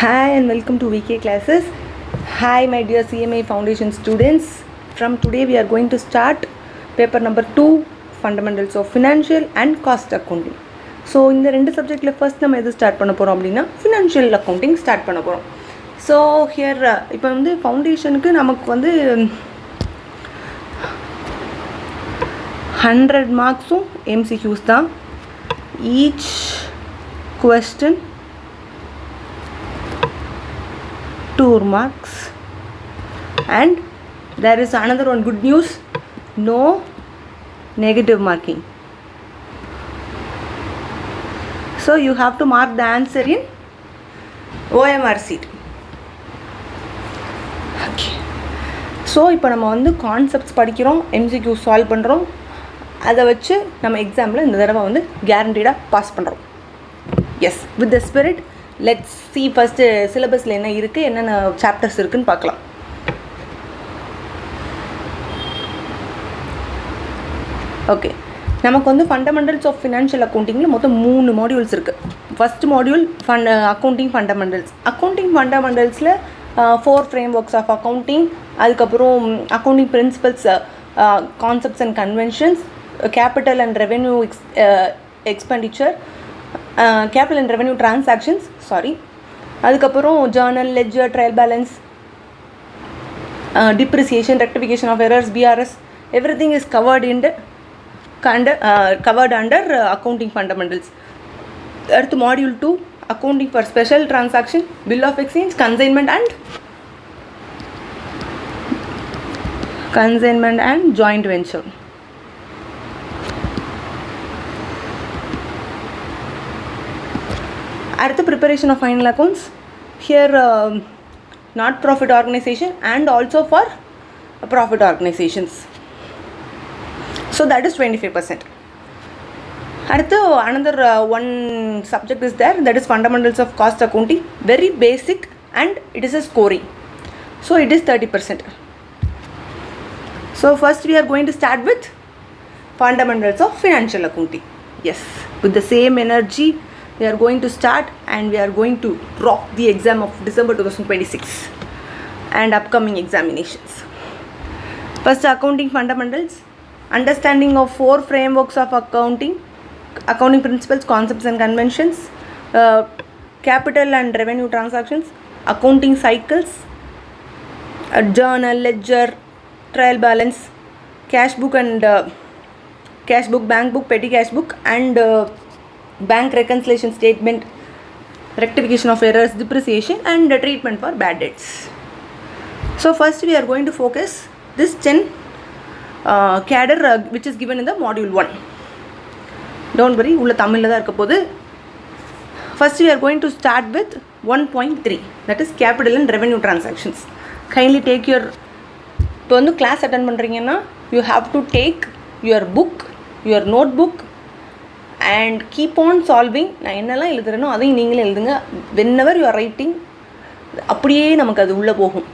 Hi and welcome to VK classes. Hi my dear CMA Foundation students. From today we are going to start paper number 2, Fundamentals of Financial and Cost Accounting. So இந்த ரெண்டு சப்ஜெக்டில் first நம்ம எது start பண்ண போகிறோம் அப்படின்னா financial accounting start பண்ண போகிறோம். ஸோ ஹியர் இப்போ வந்து ஃபவுண்டேஷனுக்கு நமக்கு வந்து 100 மார்க்ஸும் MCQs தான். Each question 2 marks, and there is another one good news, no negative marking. So you have to mark the answer in OMR sheet. Okay, so இப்போ நம்ம வந்து கான்செப்ட்ஸ் படிக்கிறோம், MCQ சால்வ் பண்ணுறோம், அதை வச்சு நம்ம எக்ஸாமில் இந்த தடவை வந்து கேரண்டீடாக பாஸ் பண்ணுறோம். Yes, with the spirit let's see first சிலபஸில் என்ன இருக்குது, என்னென்ன சாப்டர்ஸ் இருக்குதுன்னு பார்க்கலாம். ஓகே, நமக்கு வந்து ஃபண்டமெண்டல்ஸ் ஆஃப் ஃபினான்ஷியல் அக்கௌண்டிங்கில் மொத்தம் 3 மாடியூல்ஸ் இருக்குது. First module accounting fundamentals. Accounting ஃபண்டமெண்டல்ஸில் 4 ஃப்ரேம் ஒர்க்ஸ் ஆஃப் அக்கௌண்டிங், அதுக்கப்புறம் accounting principles, concepts and conventions, capital and revenue expenditure, capital and revenue transactions, அதுக்கப்புறம் journal, ledger, trial balance, depreciation, rectification of errors, BRS, everything is covered under accounting fundamentals. அடுத்து module 2, accounting for special transaction, bill of exchange, consignment and joint venture. அடுத்து preparation of final accounts. Here not profit organization and also for profit organizations. So that is 25%. அடுத்து another one subject is there, that is fundamentals of cost accounting, very basic, and it is a scoring, so it is 30%. So first we are going to start with fundamentals of financial accounting. Yes, with the same energy we are going to start, and we are going to rock the exam of December 2026 and upcoming examinations. First, accounting fundamentals, understanding of 4 frameworks of accounting principles, concepts and conventions, capital and revenue transactions, accounting cycles, journal, ledger, trial balance, cash book and cash book, bank book, petty cash book, and bank reconciliation statement, rectification of errors, depreciation, and treatment for bad debts. So first we are going to focus this 10 cadre which is given in the module 1. Don't worry, ulla Tamil la da irukka podu. First we are going to start with 1.3, that is capital and revenue transactions. Kindly take your, இப்போ வந்து class attend பண்றீங்கன்னா you have to take your book, your notebook, and keep on solving. நான் என்னெல்லாம் எழுதுறேனோ அதையும் நீங்களே எழுதுங்க. whenever you are writing, அப்படியே நமக்கு அது உள்ளே போகும்.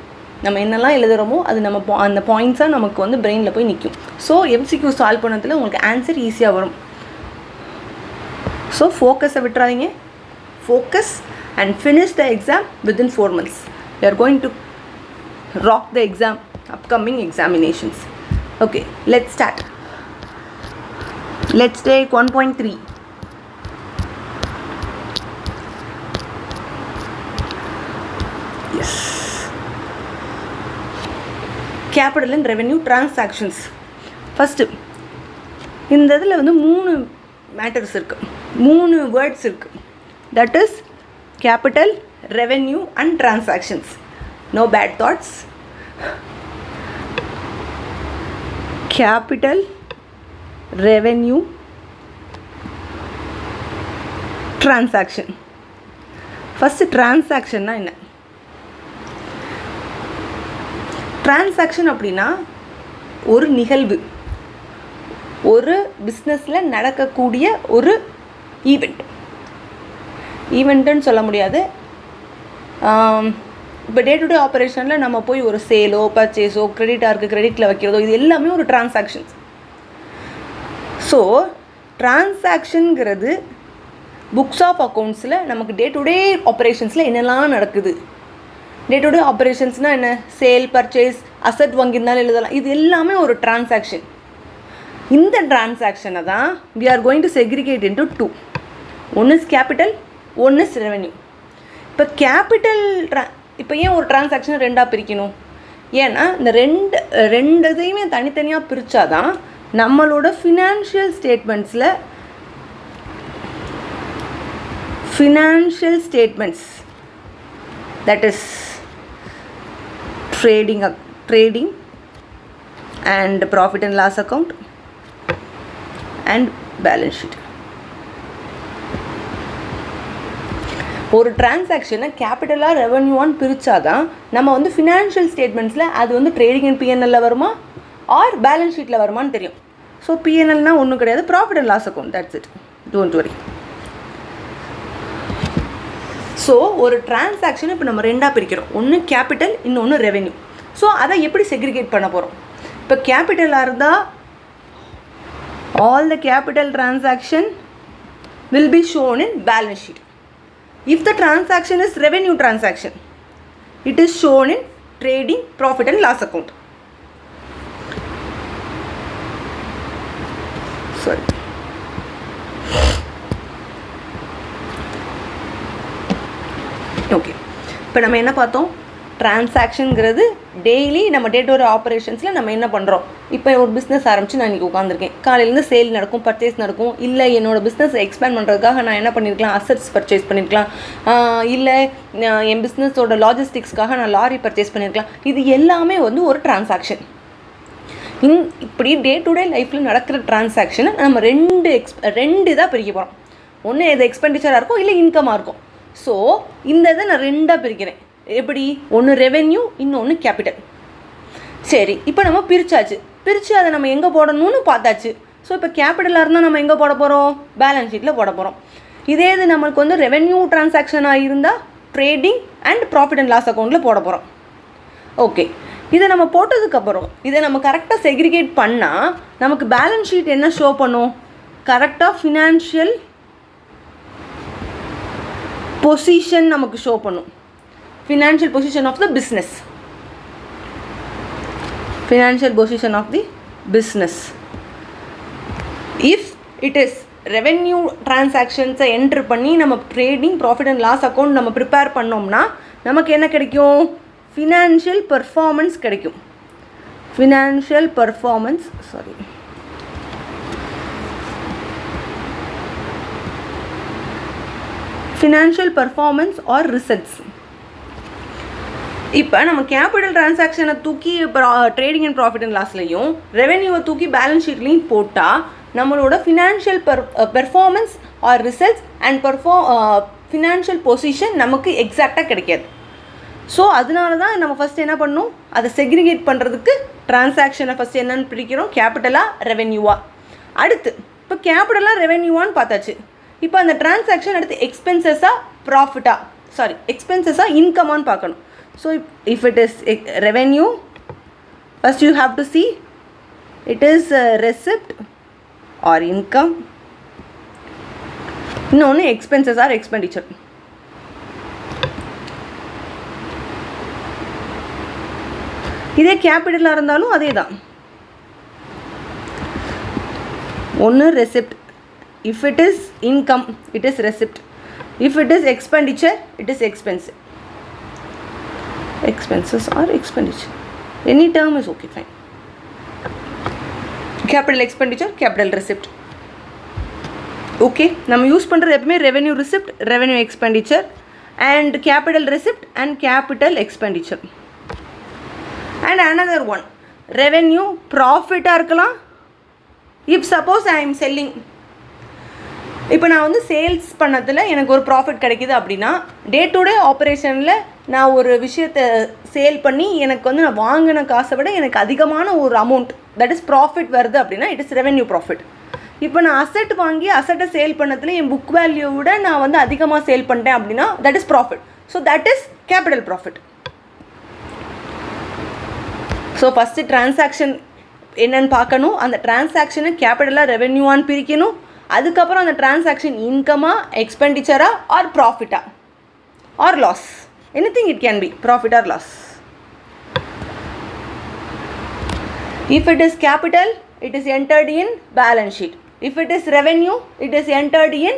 நம்ம என்னெல்லாம் எழுதுகிறோமோ அது நம்ம அந்த பாயிண்ட்ஸாக நமக்கு வந்து பிரெயினில் போய் நிற்கும். ஸோ MCQ சால்வ் பண்ணதில் உங்களுக்கு ஆன்சர் ஈஸியாக வரும். ஸோ ஃபோக்கஸை விட்டுறாதீங்க. Focus and finish the exam within 4 months. We are going to rock the exam, upcoming examinations. Okay, let's start. Let's take 1.3. Yes, capital and revenue transactions. First, இந்த இதில் வந்து 3 matters இருக்குது, 3 words இருக்குது. that is capital, revenue and transactions. No bad thoughts. Capital, revenue, transaction. First, transaction na enna? Transaction அப்படின்னா ஒரு நிகழ்வு, ஒரு பிஸ்னஸில் நடக்கக்கூடிய ஒரு ஈவெண்ட்டுன்னு சொல்ல முடியாது. இப்போ டே டு டே ஆப்ரேஷனில் நம்ம போய் ஒரு சேலோ, பர்ச்சேஸோ, கிரெடிட்டாருக்கு கிரெடிட்டில் வைக்கிறதோ, இது எல்லாமே ஒரு டிரான்சாக்ஷன்ஸ். ஸோ டிரான்சாக்ஷனுங்கிறது புக்ஸ் ஆஃப் அக்கௌண்ட்ஸில் நமக்கு டே டு டே ஆப்ரேஷன்ஸில் என்னெல்லாம் நடக்குது, டே டு டே ஆப்ரேஷன்ஸ்னால் என்ன, சேல், பர்ச்சேஸ், அசட் வாங்கியிருந்தாலும் எழுதலாம், இது எல்லாமே ஒரு டிரான்சாக்ஷன். இந்த டிரான்சாக்ஷனை தான் we are going to segregate into two. ஒன்று இஸ் கேபிட்டல், ஒன்று இஸ் ரெவென்யூ. இப்போ கேபிட்டல் இப்போ ஏன் ஒரு டிரான்சாக்ஷனை ரெண்டாக பிரிக்கணும், ஏன்னா இந்த ரெண்டு இதையுமே தனித்தனியாக பிரித்தாதான் நம்மளோட financial statements that is trading and profit and loss account and balance sheet. ஒரு டிரான்சாக்ஷனை கேபிட்டலாக ரெவன்யூவான்னு பிரித்தாதான் நம்ம வந்து ஃபினான்ஷியல் ஸ்டேட்மெண்ட்ஸில் அது வந்து ட்ரேடிங் அண்ட் பிஎன்எல்ல வருமா ஆர் பேலன்ஸ் ஷீட்டில் வருமானு தெரியும். ஸோ பிஎன்எல்னால் ஒன்றும் கிடையாது, profit and loss account, that's it, don't worry. So ஒரு டிரான்சாக்ஷன் இப்போ நம்ம ரெண்டாக பிரிக்கிறோம், ஒன்று கேபிட்டல், இன்னொன்று ரெவென்யூ. ஸோ அதை எப்படி செக்ரிகேட் பண்ண போகிறோம்? இப்போ கேபிட்டலாக இருந்தால் all the capital transaction will be shown in balance sheet. If the transaction is revenue transaction, it is shown in trading, profit and loss account. Sorry. Okay. இப்போ நம்ம என்ன பார்த்தோம், டிரான்சாக்ஷனுங்கிறது டெய்லி நம்ம டே டு டே ஆப்ரேஷன்ஸில் நம்ம என்ன பண்ணுறோம். இப்போ ஒரு பிஸ்னஸ் ஆரம்பித்து நான் இன்றைக்கி உட்காந்துருக்கேன், காலையிலேருந்து சேல் நடக்கும், பர்ச்சேஸ் நடக்கும், இல்லை என்னோடய பிஸ்னஸை எக்ஸ்பேண்ட் பண்ணுறதுக்காக நான் என்ன பண்ணியிருக்கலாம், அசட்ஸ் பர்ச்சேஸ் பண்ணியிருக்கலாம், இல்லை என் பிஸ்னஸோட லாஜிஸ்டிக்ஸ்க்காக நான் லாரி பர்ச்சேஸ் பண்ணியிருக்கலாம். இது எல்லாமே வந்து ஒரு டிரான்சாக்ஷன். இப்படி டே டு டே லைஃப்பில் நடக்கிற டிரான்சாக்ஷனை நம்ம ரெண்டு இதாக பிரிக்க போகிறோம். ஒன்று எது எக்ஸ்பெண்டிச்சராக இருக்கும், இல்லை இன்கமாக இருக்கும். ஸோ இந்த இதை நான் ரெண்டாக பிரிக்கிறேன். எப்படி, ஒன்று ரெவென்யூ, இன்னொன்று கேபிட்டல். சரி, இப்போ நம்ம பிரித்து அதை நம்ம எங்கே போடணும்னு பார்த்தாச்சு. ஸோ இப்போ கேபிட்டலாக இருந்தால் நம்ம எங்கே போட போகிறோம், பேலன்ஸ் ஷீட்டில் போட போகிறோம். இதே இது நம்மளுக்கு வந்து ரெவென்யூ டிரான்சாக்ஷனாக இருந்தால் trading and profit and loss அக்கௌண்ட்டில் போட போகிறோம். ஓகே, இதை நம்ம போட்டதுக்கப்புறம் இதை நம்ம கரெக்டாக செக்ரிகேட் பண்ணால் நமக்கு பேலன்ஸ் ஷீட் என்ன ஷோ பண்ணும், கரெக்டாக ஃபினான்ஷியல் பொசிஷன் நமக்கு ஷோ பண்ணும். Financial position of the business. Financial position of the business. If it is revenue transactions enter பண்ணி நம்ம trading, profit and loss account நம்ம prepare பண்ணோம்னா நமக்கு என்ன கிடைக்கும், financial performance கிடைக்கும். Financial performance, sorry. Financial performance or results. இப்போ நம்ம கேபிட்டல் டிரான்சாக்ஷனை தூக்கி ட்ரேடிங் அண்ட் ப்ராஃபிட் அண்ட் லாஸ்லையும் ரெவென்யூவை தூக்கி பேலன்ஸ் ஷீட்லையும் போட்டால் நம்மளோட financial performance or results and financial position நமக்கு எக்ஸாக்டாக கிடைக்காது. ஸோ அதனால தான் நம்ம ஃபஸ்ட் என்ன பண்ணணும், அதை செக்ரிகேட் பண்ணுறதுக்கு டிரான்சாக்ஷனை ஃபஸ்ட் என்னென்னு பிரிக்கிறோம், கேபிட்டலாக ரெவென்யூவாக. அடுத்து இப்போ கேபிட்டலாக ரெவென்யூவான்னு பார்த்தாச்சு. இப்போ அந்த டிரான்சாக்ஷன் அடுத்து எக்ஸ்பென்சஸாக இன்கமான்னு பார்க்கணும். So if it is revenue, first you have to see it is receipt or income, இன்னொன்று expenses or expenditure. இதே கேபிட்டலாக இருந்தாலும் அதே தான், ஒன்று receipt. If it is income, it is receipt. If it is expenditure, it is expense. Expenses or expenditure, any term is okay, fine. Capital expenditure, capital receipt. Okay, நம்ம use பண்ணுறது எப்பவுமே revenue receipt, revenue expenditure and capital receipt and capital expenditure. And another one, revenue ப்ராஃபிட்டாக இருக்கலாம். If suppose I am selling, இப்போ நான் வந்து sales பண்ணதில் எனக்கு ஒரு ப்ராஃபிட் கிடைக்கிது அப்படின்னா, டே டு டே ஆப்ரேஷனில் நான் ஒரு விஷயத்தை சேல் பண்ணி எனக்கு வந்து நான் வாங்கின காசை விட எனக்கு அதிகமான ஒரு அமௌண்ட், தட் இஸ் ப்ராஃபிட் வருது அப்படின்னா இட் இஸ் ரெவென்யூ ப்ராஃபிட். இப்போ நான் அசெட் வாங்கி அசெட்டை சேல் பண்ணதில் என் புக் வேல்யூ விட நான் வந்து அதிகமாக சேல் பண்ணிட்டேன் அப்படின்னா that is profit. So that is capital profit. So first transaction என்னென்னு பார்க்கணும், அந்த டிரான்சாக்ஷனை கேபிட்டலாக ரெவென்யூவான்னு பிரிக்கணும். அதுக்கப்புறம் அந்த டிரான்சாக்ஷன் இன்கமா, எக்ஸ்பெண்டிச்சரா, ஆர் ப்ராஃபிட்டா, or loss, anything it can be, profit or loss. If it is capital, it is entered in balance sheet. If it is revenue, it is entered in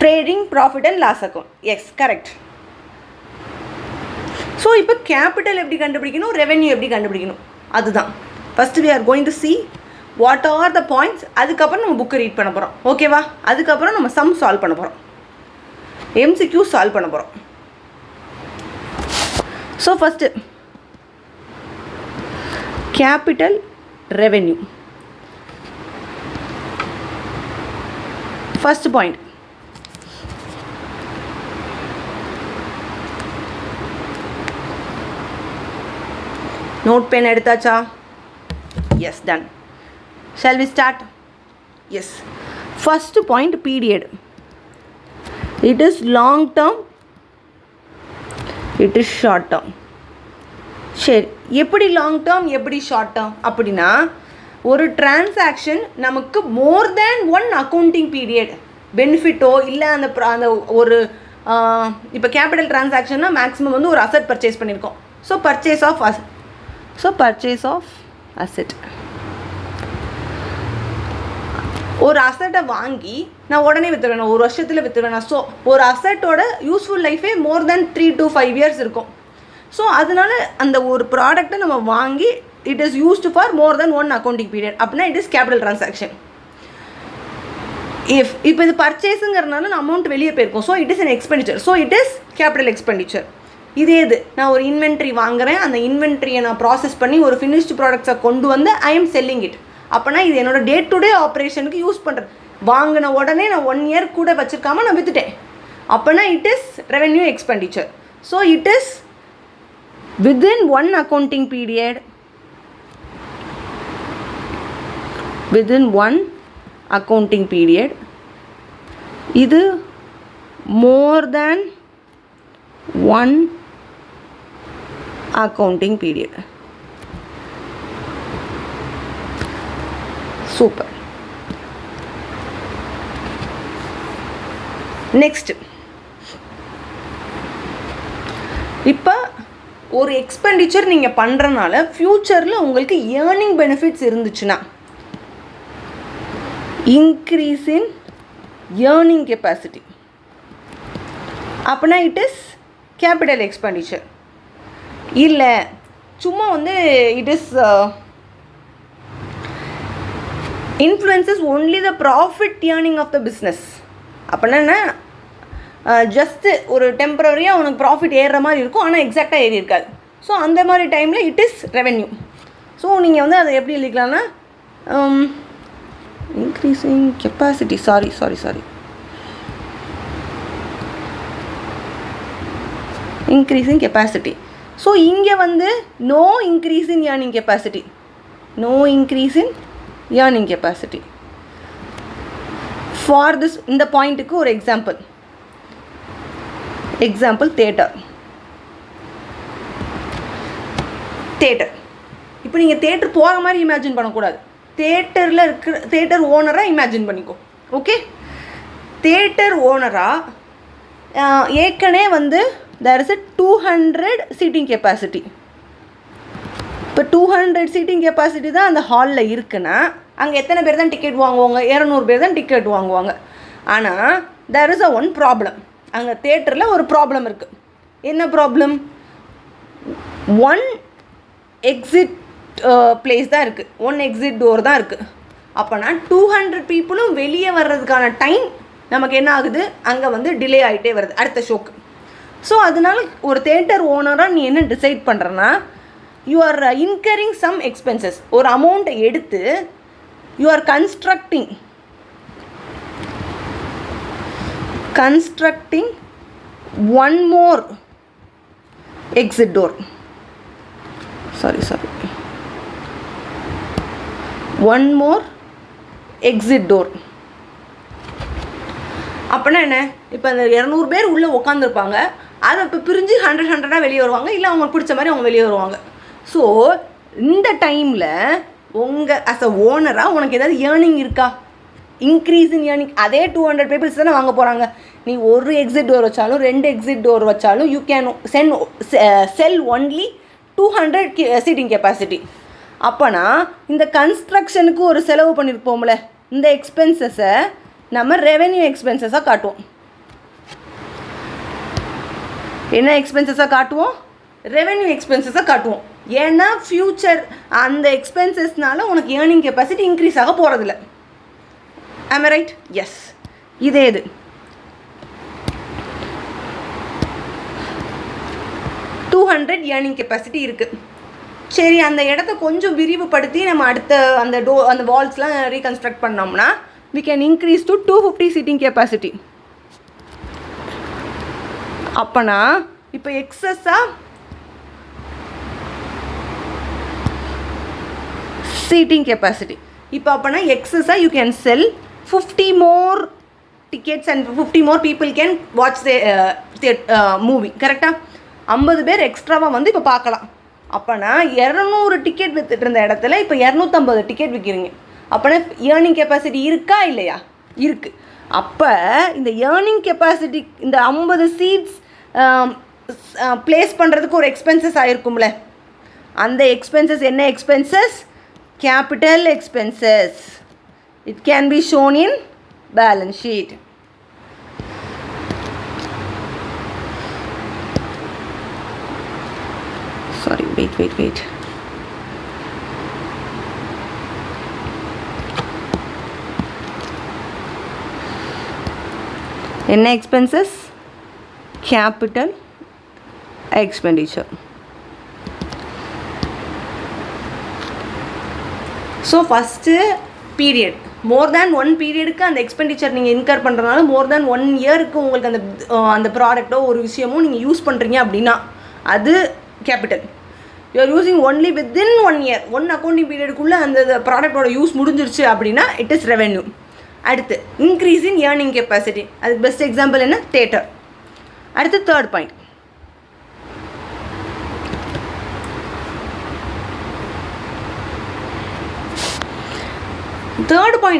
trading profit and loss account. Yes, correct. So இப்போ capital எப்படி கண்டுபிடிக்கணும், revenue எப்படி கண்டுபிடிக்கணும், அதுதான் first we are going to see what are the points. அதுக்கப்புறம் நம்ம புக்கை read பண்ண போகிறோம். ஓகேவா? அதுக்கப்புறம் நம்ம சம் சால்வ் பண்ண போகிறோம், MCQ சால்வ் பண்ண போகிறோம். So first capital revenue. First point, note pen eduthacha? Yes, done. Shall we start? Yes. First point, period. It is long term, it is short term. சரி, எப்படி லாங் டேர்ம் எப்படி short term அப்படின்னா, ஒரு transaction நமக்கு மோர் than one accounting period பெனிஃபிட்டோ இல்லை அந்த ஒரு இப்போ கேபிட்டல் டிரான்சாக்ஷன்னா மேக்ஸிமம் வந்து ஒரு அசெட் பர்ச்சேஸ் பண்ணியிருக்கோம். ஸோ பர்ச்சேஸ் ஆஃப் அசெட், ஒரு அசட்டை வாங்கி நான் உடனே விற்றுருவேன், ஒரு வருஷத்தில் விற்றுருவேன். ஸோ ஒரு அசட்டோட யூஸ்ஃபுல் லைஃபே மோர் தேன் 3 to 5 years இருக்கும். ஸோ அதனால அந்த ஒரு ப்ராடக்ட்டை நம்ம வாங்கி it is used for more than one accounting period அப்படின்னா இட் இஸ் கேபிட்டல் ட்ரான்சாக்ஷன். இப்போ இது பர்ச்சேஸுங்கிறதுனால அமௌண்ட் வெளியே போயிருக்கும். So it is an expenditure. So it is capital expenditure. இது நான் ஒரு இன்வென்ட்ரி வாங்குகிறேன், அந்த இன்வென்ட்ரியை நான் ப்ராசஸ் பண்ணி ஒரு ஃபினிஷ்டு ப்ராடக்ட்ஸை கொண்டு வந்து ஐ எம் செல்லிங் இட். அப்போனா இது என்னோட டே டு டே ஆப்ரேஷனுக்கு யூஸ் பண்ணுறேன். வாங்கின உடனே நான் 1 year கூட வச்சுருக்காமல் நான் விற்றுட்டேன். அப்போனா it is revenue expenditure. So it is within one accounting period, இது more than one accounting period. Super. Next, இப்போ ஒரு எக்ஸ்பெண்டிச்சர் நீங்கள் பண்ணுறனால ஃப்யூச்சரில் உங்களுக்கு ஏர்னிங் பெனிஃபிட்ஸ் இருந்துச்சுன்னா, இன்க்ரீஸ் இன் ஏர்னிங் கெப்பாசிட்டி, அப்படின்னா இட் இஸ் கேபிட்டல் எக்ஸ்பெண்டிச்சர். இல்லை சும்மா வந்து it is influences only the profit earning of the business, அப்படின்னா ஜஸ்ட்டு ஒரு டெம்பரரியாக உனக்கு ப்ராஃபிட் ஏறுற மாதிரி இருக்கும், ஆனால் எக்ஸாக்டாக ஏறி இருக்காது. ஸோ அந்த மாதிரி டைமில் இட் இஸ் ரெவென்யூ. ஸோ நீங்கள் வந்து அதை எப்படி எழுதிக்கலாம்னா increasing capacity, increasing capacity. So இங்கே வந்து no increase in earning capacity. For this, இந்த பாயிண்ட்டுக்கு ஒரு எக்ஸாம்பிள் தேட்டர். இப்போ நீங்கள் தேட்டர் போகிற மாதிரி இமேஜின் பண்ணக்கூடாது. தேட்டரில் இருக்கிற தேட்டர் ஓனராக இமேஜின் பண்ணிக்கோ. ஓகே, தேட்டர் ஓனராக ஏற்கனவே வந்து தேர் இஸ் 200 சீட்டிங் கெப்பாசிட்டி. இப்போ 200 சீட்டிங் கெப்பாசிட்டி தான் அந்த ஹாலில் இருக்குன்னா அங்கே எத்தனை பேர் தான் டிக்கெட் வாங்குவாங்க? 200 பேர் தான் டிக்கெட் வாங்குவாங்க. ஆனால் தேர் இஸ் ஒன் ப்ராப்ளம். அங்கே தேட்டரில் ஒரு ப்ராப்ளம் இருக்குது. என்ன ப்ராப்ளம்? 1 எக்ஸிட் பிளேஸ் தான் இருக்குது, 1 எக்ஸிட் டோர் தான் இருக்குது. அப்போனா 200 பீப்புளும் வெளியே வர்றதுக்கான டைம் நமக்கு என்ன ஆகுது, அங்கே வந்து டிலே ஆகிட்டே வருது அடுத்த ஷோக்கு. ஸோ அதனால் ஒரு தேட்டர் ஓனராக நீ என்ன டிசைட் பண்ணுறன்னா, you are incurring some expenses. ஒரு அமௌண்ட்டை எடுத்து you are constructing one more exit door. One more exit door. அப்படின்னா என்ன, இப்போ அந்த 200 பேர் உள்ளே உட்காந்துருப்பாங்க, அதை இப்போ பிரிஞ்சு 100 வெளியே வருவாங்க, இல்லை அவங்களுக்கு பிடிச்ச மாதிரி அவங்க வெளியே வருவாங்க. ஸோ இந்த டைமில் உங்கள் அஸ் அ ஓனராக உனக்கு ஏதாவது ஏர்னிங் இருக்கா? Increase in earning. அதே 200 பீப்புள்ஸ் தானே வாங்க போகிறாங்க. நீ ஒரு எக்ஸிட் டோர் வச்சாலும் 2 எக்ஸிட் டோர் வச்சாலும் you can sell only 200 seating capacity. அப்போனா இந்த கன்ஸ்ட்ரக்ஷனுக்கு ஒரு செலவு பண்ணியிருப்போம்ல, இந்த எக்ஸ்பென்சஸை நம்ம ரெவென்யூ எக்ஸ்பென்சஸாக காட்டுவோம். என்ன எக்ஸ்பென்சஸாக காட்டுவோம்? ரெவென்யூ எக்ஸ்பென்சஸாக காட்டுவோம். ஏன்னா ஃப்யூச்சர் அந்த எக்ஸ்பென்சஸ்னால உனக்கு ஏர்னிங் கெப்பாசிட்டி இன்க்ரீஸ் ஆக போகிறதில்ல. ஆம் ஐ ரைட்? எஸ். இதே இது 200 ஏர்னிங் கெப்பாசிட்டி இருக்குது. சரி, அந்த இடத்த கொஞ்சம் விரிவுபடுத்தி நம்ம அடுத்த அந்த வால்ஸ்லாம் ரீகன்ஸ்ட்ரக்ட் பண்ணோம்னா we can increase to 250 seating capacity. அப்போனா இப்போ எக்ஸஸாக சீட்டிங் கெப்பாசிட்டி. இப்போ அப்போனா எக்ஸஸாக you can sell 50 more tickets and 50 more people can watch the movie. கரெக்டாக 50 பேர் எக்ஸ்ட்ராவாக வந்து இப்போ பார்க்கலாம். அப்போனா 200 டிக்கெட் விற்றுட்டு இருந்த இடத்துல இப்போ 250 டிக்கெட் விற்கிறீங்க. அப்போனா ஏர்னிங் கெப்பாசிட்டி இருக்கா இல்லையா? இருக்குது. அப்போ இந்த ஏர்னிங் கெப்பாசிட்டி இந்த 50 சீட்ஸ் ப்ளேஸ் பண்ணுறதுக்கு ஒரு எக்ஸ்பென்சஸ் ஆகிருக்கும்ல, அந்த எக்ஸ்பென்சஸ் என்ன expenses? Capital expenses. It can be shown in balance sheet. Sorry, wait. என்ன expenses? Capital expenditure. So first period, more than 1 பீரியடுக்கு அந்த எக்ஸ்பெண்டிச்சர் நீங்கள் இன்கர் பண்ணுறதுனால மோர் தேன் 1 இயருக்கு உங்களுக்கு அந்த ப்ராடக்டோ ஒரு விஷயமோ நீங்கள் யூஸ் பண்ணுறீங்க அப்படின்னா அது capital. You are using only within 1 year, 1 accounting பீரியடுக்குள்ளே அந்த ப்ராடக்டோட யூஸ் முடிஞ்சிருச்சு அப்படின்னா இட் இஸ் ரெவென்யூ. அடுத்து இன்க்ரீஸ் இன் ஏர்னிங் கெப்பாசிட்டி. அதுக்கு பெஸ்ட் எக்ஸாம்பிள் என்ன? தேட்டர். அடுத்து தேர்ட் பாயிண்ட்,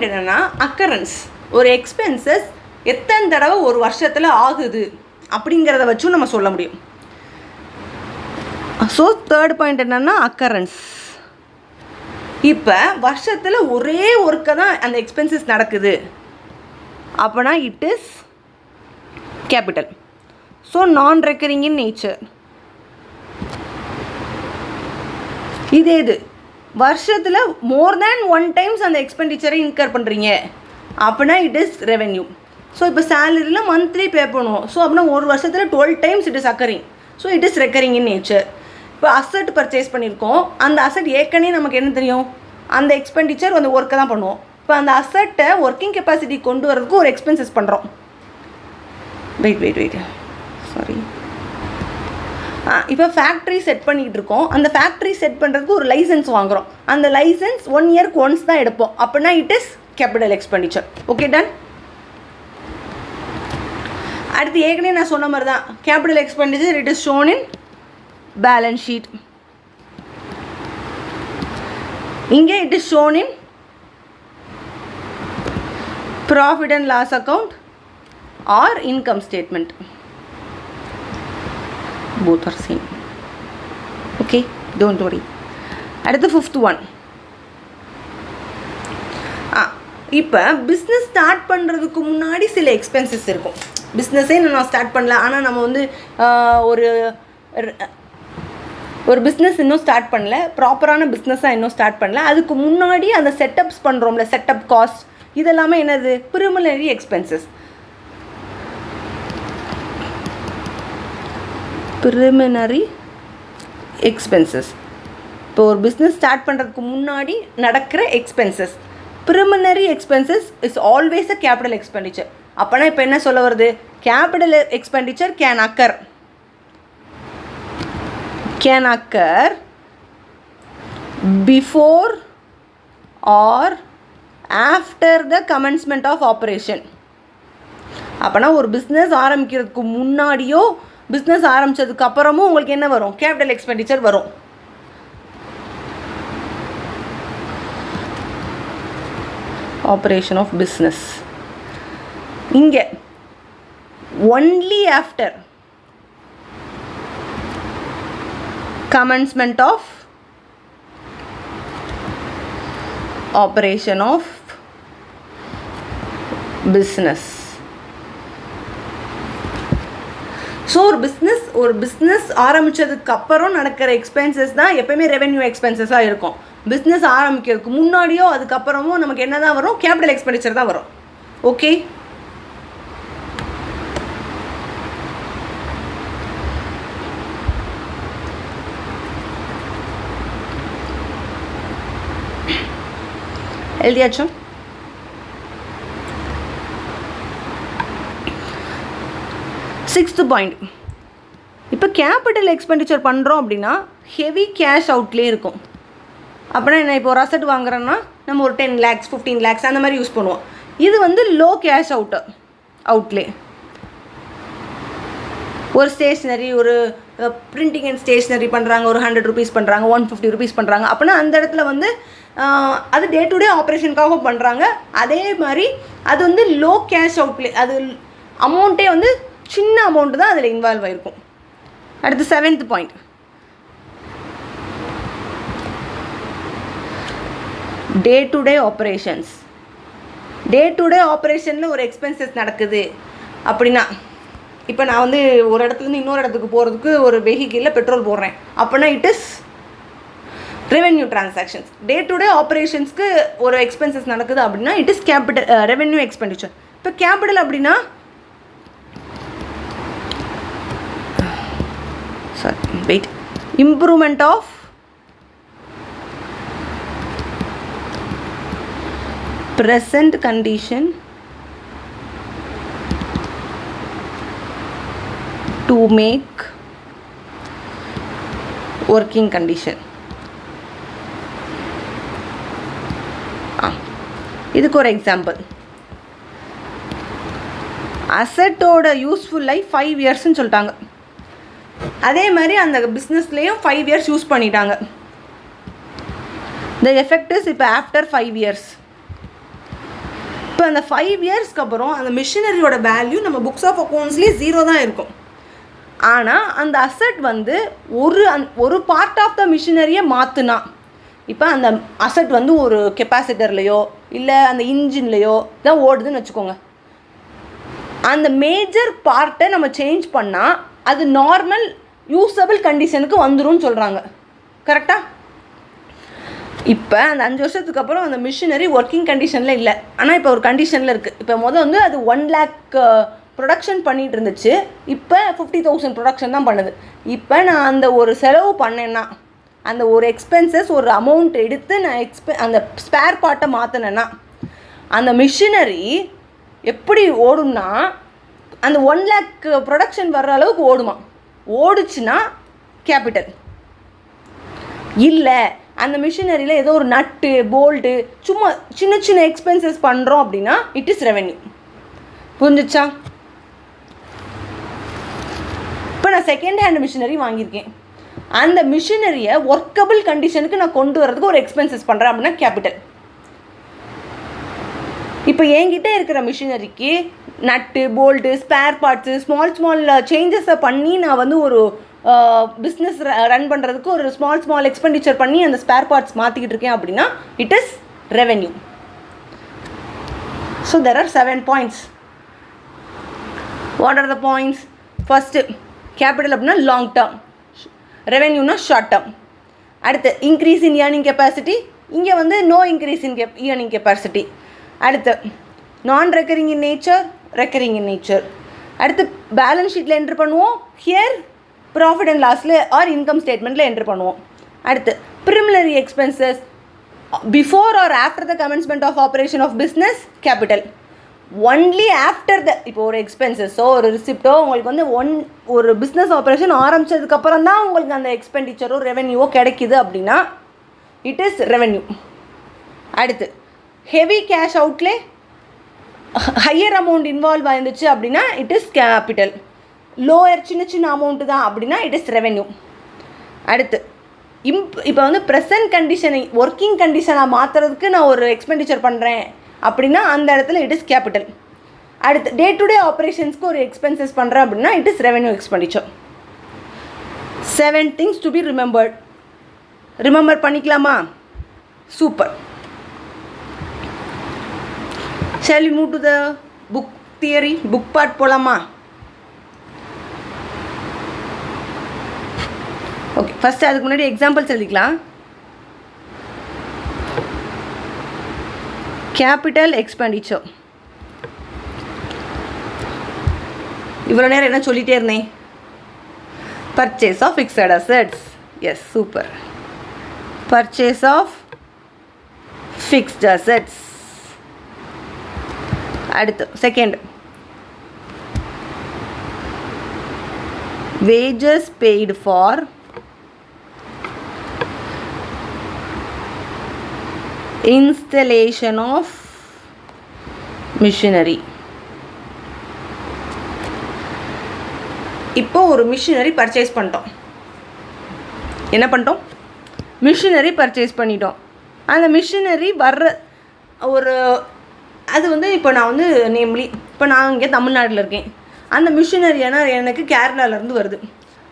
என்னென்னா அக்கரன்ஸ். ஒரு எக்ஸ்பென்சஸ் எத்தனை தடவை ஒரு வருஷத்தில் ஆகுது அப்படிங்கிறத வச்சும் நம்ம சொல்ல முடியும். ஸோ தேர்ட் பாயிண்ட் என்னென்னா அக்கரன்ஸ். இப்போ வருஷத்தில் ஒரே ஒருக்க தான் அந்த எக்ஸ்பென்சஸ் நடக்குது அப்போனா இட் இஸ் கேபிட்டல். ஸோ நான் ரெக்கரிங் இன் நேச்சர். இதே இது வருஷத்தில் மோர் தேன் 1 டைம்ஸ் அந்த எக்ஸ்பெண்டிச்சரை இன்கர் பண்ணுறீங்க அப்படின்னா இட் இஸ் ரெவென்யூ. ஸோ இப்போ சேலரியில் மந்த்லி பே பண்ணுவோம். ஸோ அப்படின்னா ஒரு வருஷத்தில் 12 times it is occurring. So it is recurring in nature. இப்போ அசட் பர்ச்சேஸ் பண்ணியிருக்கோம். அந்த அசட் ஏற்கனவே நமக்கு என்ன தெரியும்? அந்த எக்ஸ்பெண்டிச்சர் அந்த ஒர்க்கை தான் பண்ணுவோம். இப்போ அந்த அசட்டை ஒர்க்கிங் கெப்பாசிட்டி கொண்டு வரதுக்கு ஒரு எக்ஸ்பென்சஸ் பண்ணுறோம். Wait sorry. இப்போ ஃபேக்ட்ரி செட் பண்ணிக்கிட்டு இருக்கோம். அந்த ஃபேக்ட்ரி செட் பண்ணுறதுக்கு ஒரு லைசன்ஸ் வாங்குகிறோம். அந்த லைசன்ஸ் 1 இயருக்கு ஒன்ஸ் தான் எடுப்போம். அப்படின்னா it is capital expenditure. Okay, done. அடுத்து ஏற்கனவே நான் சொன்ன மாதிரி தான் capital expenditure it is shown in balance sheet. இங்கே it is shown in profit and loss account or income statement. both are same. Okay, don't worry. அடுத்து 5th one. இப்போ business start பண்ணுறதுக்கு முன்னாடி சில எக்ஸ்பென்சஸ் இருக்கும். பிஸ்னஸே நான் ஸ்டார்ட் பண்ணல, ஆனால் நம்ம வந்து ஒரு பிஸ்னஸ் இன்னும் ஸ்டார்ட் பண்ணல, ப்ராப்பரான பிஸ்னஸாக இன்னும் ஸ்டார்ட் பண்ணல. அதுக்கு முன்னாடி அந்த செட்டப்ஸ் பண்ணுறோம்ல, செட்டப் காஸ்ட், இதெல்லாமே என்னது? Preliminary expenses. ப்ரிலிமினரி எக்ஸ்பென்சஸ் இப்போ ஒரு பிஸ்னஸ் ஸ்டார்ட் பண்ணுறதுக்கு முன்னாடி நடக்கிற expenses. Preliminary expenses is always a capital expenditure. அப்போனா இப்போ என்ன சொல்ல வருது? Capital expenditure can occur before or after the commencement of operation. அப்போனா ஒரு பிஸ்னஸ் ஆரம்பிக்கிறதுக்கு முன்னாடியோ பிஸ்னஸ் ஆரம்பித்ததுக்கு அப்புறமும் உங்களுக்கு என்ன வரும்? கேபிட்டல் எக்ஸ்பெண்டிச்சர் வரும். Operation of business. இங்கே only after commencement of operation of business. ஸோ ஒரு பிஸ்னஸ் ஆரம்பித்ததுக்கு அப்புறம் நடக்கிற எக்ஸ்பென்சஸ் தான் எப்போயுமே ரெவென்யூ எக்ஸ்பென்சஸாக இருக்கும். பிஸ்னஸ் ஆரம்பிக்கிறதுக்கு முன்னாடியோ அதுக்கப்புறமோ நமக்கு என்ன தான் வரும்? கேபிட்டல் எக்ஸ்பெண்டிச்சர் தான் வரும். ஓகே, எழுதியாச்சும். சிக்ஸ்த்து பாயிண்ட், இப்போ கேபிட்டல் எக்ஸ்பெண்டிச்சர் பண்ணுறோம் அப்படின்னா ஹெவி கேஷ் அவுட்லே இருக்கும். அப்படின்னா என்ன, இப்போ ஒரு அசட் வாங்குறோன்னா நம்ம ஒரு 10 lakhs 15 lakhs அந்த மாதிரி யூஸ் பண்ணுவோம். இது வந்து லோ கேஷ் அவுட்லே. ஒரு ஸ்டேஷ்னரி, ஒரு பிரிண்டிங் அண்ட் ஸ்டேஷ்னரி பண்ணுறாங்க, ஒரு 100 rupees பண்ணுறாங்க, 150 rupees பண்ணுறாங்க அப்படின்னா அந்த இடத்துல வந்து அது டே டு டே ஆப்ரேஷனுக்காக பண்ணுறாங்க. அதே மாதிரி அது வந்து லோ கேஷ் அவுட்லே, அது அமௌண்ட்டே வந்து சின்ன அமௌண்ட்டு தான் அதில் இன்வால்வ் ஆகிருக்கும். அடுத்து 7th point, day to day operations. Day to day ஆப்ரேஷனில் ஒரு எக்ஸ்பென்சஸ் நடக்குது அப்படின்னா, இப்போ நான் வந்து ஒரு இடத்துலேருந்து இன்னொரு இடத்துக்கு போகிறதுக்கு ஒரு வெஹிக்கிளில் பெட்ரோல் போடுறேன் அப்படின்னா it is revenue transactions. Day to day ஆப்ரேஷன்ஸ்க்கு ஒரு எக்ஸ்பென்சஸ் நடக்குது அப்படின்னா it is capital revenue expenditure. இப்போ கேபிட்டல் அப்படின்னா improvement of present condition to make working condition. இதுக்கு ஒரு எக்ஸாம்பிள், அசட்டோட யூஸ்ஃபுல் லைஃப் 5 yearsன்னு சொல்லிட்டாங்க. அதே மாதிரி அந்த பிஸ்னஸ்லேயும் 5 years யூஸ் பண்ணிட்டாங்க. த எஃபெக்ட் இஸ் இப்போ ஆஃப்டர் 5 years. இப்போ அந்த 5 yearsக்கு அப்புறம் அந்த மிஷினரியோட வேல்யூ நம்ம புக்ஸ் ஆஃப் அக்கௌண்ட்ஸ்லேயே 0 தான் இருக்கும். ஆனால் அந்த அசட் வந்து ஒரு பார்ட் ஆஃப் த மிஷினரியை மாற்றுனா, இப்போ அந்த அசட் வந்து ஒரு கெப்பாசிட்டர்லையோ இல்லை அந்த இன்ஜின்லையோ தான் ஓடுதுன்னு வச்சுக்கோங்க. அந்த மேஜர் பார்ட்டை நம்ம சேஞ்ச் பண்ணால் அது நார்மல் யூஸபிள் கண்டிஷனுக்கு வந்துடும் சொல்கிறாங்க. கரெக்டாக? இப்போ அந்த 5 வருஷத்துக்கு அப்புறம் அந்த மிஷினரி ஒர்க்கிங் கண்டிஷனில் இல்லை, ஆனால் இப்போ ஒரு கண்டிஷனில் இருக்குது. இப்போ வந்து அது 1 lakh ப்ரொடக்ஷன் பண்ணிகிட்டு இருந்துச்சு, இப்போ 50,000 ப்ரொடக்ஷன் தான் பண்ணுது. இப்போ நான் அந்த ஒரு செலவு பண்ணேன்னா, அந்த ஒரு எக்ஸ்பென்சஸ் ஒரு அமௌண்ட் எடுத்து நான் அந்த ஸ்பேர் பார்ட்டை மாற்றினேன்னா அந்த மிஷினரி எப்படி ஓடும்னா அந்த 1 lakh ப்ரொடக்ஷன் வர்ற அளவுக்கு ஓடுமா? ஓடுச்சுன்னா கேபிட்டல். இல்லை அந்த மிஷினரியில் ஏதோ ஒரு நட்டு போல்ட்டு சும்மா சின்ன சின்ன எக்ஸ்பென்சஸ் பண்ணுறோம் அப்படின்னா இட் இஸ் ரெவென்யூ. புரிஞ்சிச்சா? இப்போ நான் செகண்ட் ஹேண்ட் மிஷினரி வாங்கியிருக்கேன், அந்த மிஷினரியை ஒர்க்கபிள் கண்டிஷனுக்கு நான் கொண்டு வரதுக்கு ஒரு எக்ஸ்பென்சஸ் பண்ணுறேன் அப்படின்னா கேபிட்டல். இப்போ என்கிட்ட இருக்கிற மிஷினரிக்கு நட்டு போல்ட்டு ஸ்பேர் பார்ட்ஸு ஸ்மால் சேஞ்சஸை பண்ணி நான் வந்து ஒரு பிஸ்னஸ் ரன் பண்ணுறதுக்கு ஒரு ஸ்மால் எக்ஸ்பெண்டிச்சர் பண்ணி அந்த ஸ்பேர் பார்ட்ஸ் மாற்றிக்கிட்டு இருக்கேன் அப்படின்னா it is revenue. So there are 7 points. What are the points? First capital அப்படின்னா லாங் டேர்ம், ரெவென்யூனா ஷார்ட் டேர்ம். அடுத்து இன்க்ரீஸ் இன் ஏர்னிங் கெப்பாசிட்டி, இங்கே வந்து no increase in earning capacity. அடுத்து நான் recurring in nature, recurring in nature. அடுத்து balance ஷீட்டில் entry பண்ணுவோம், ஹியர் ப்ராஃபிட் அண்ட் லாஸில் ஆர் இன்கம் ஸ்டேட்மெண்ட்டில் என்ட்ரு பண்ணுவோம். அடுத்து preliminary expenses before or after the commencement of operation of business capital. Only after the, இப்போ ஒரு எக்ஸ்பென்சஸோ ஒரு ரிசிப்டோ உங்களுக்கு வந்து ஒரு பிஸ்னஸ் ஆப்ரேஷன் ஆரம்பித்ததுக்கப்புறம் தான் உங்களுக்கு அந்த எக்ஸ்பெண்டிச்சரோ ரெவென்யூவோ கிடைக்கிது அப்படின்னா இட் இஸ் ரெவென்யூ. அடுத்து heavy cash outlay higher amount involve ஆயிருந்துச்சு அப்படின்னா இட் இஸ் கேபிட்டல். லோயர் சின்ன அமௌண்ட்டு தான் அப்படின்னா இட் இஸ் ரெவென்யூ. அடுத்து இப்போ வந்து ப்ரெசன்ட் கண்டிஷனை ஒர்க்கிங் கண்டிஷனாக மாற்றுறதுக்கு நான் ஒரு எக்ஸ்பெண்டிச்சர் பண்ணுறேன் அப்படின்னா அந்த இடத்துல இட் இஸ் கேபிட்டல். அடுத்து டே டு டே ஆப்ரேஷன்ஸ்க்கு ஒரு எக்ஸ்பென்சஸ் பண்ணுறேன் அப்படின்னா it is revenue expenditure. 7 things to be remembered. Remember பண்ணிக்கலாமா? Super. shall we move to the book theory? book part போலாமா? ஓகே, ஃபஸ்ட்டு அதுக்கு முன்னாடி எக்ஸாம்பிள்ஸ் எழுதிக்கலாம். Capital expenditure. இவ்வளோ நேரம் என்ன சொல்லிகிட்டே இருந்தேன்? Purchase of fixed assets. Yes, super. Purchase of fixed assets. அடுத்து second, wages paid for installation of machinery. இப்போ ஒரு மிஷினரி பர்ச்சேஸ் பண்ணிட்டோம். என்ன பண்ணிட்டோம்? மிஷினரி பர்ச்சேஸ் பண்ணிட்டோம். அந்த மிஷினரி வர்ற ஒரு அது வந்து இப்போ நான் வந்து நேம்லி இப்போ நான் இங்கே தமிழ்நாட்டில் இருக்கேன். அந்த மிஷினரி எனக்கு கேரளாவிலேருந்து வருது.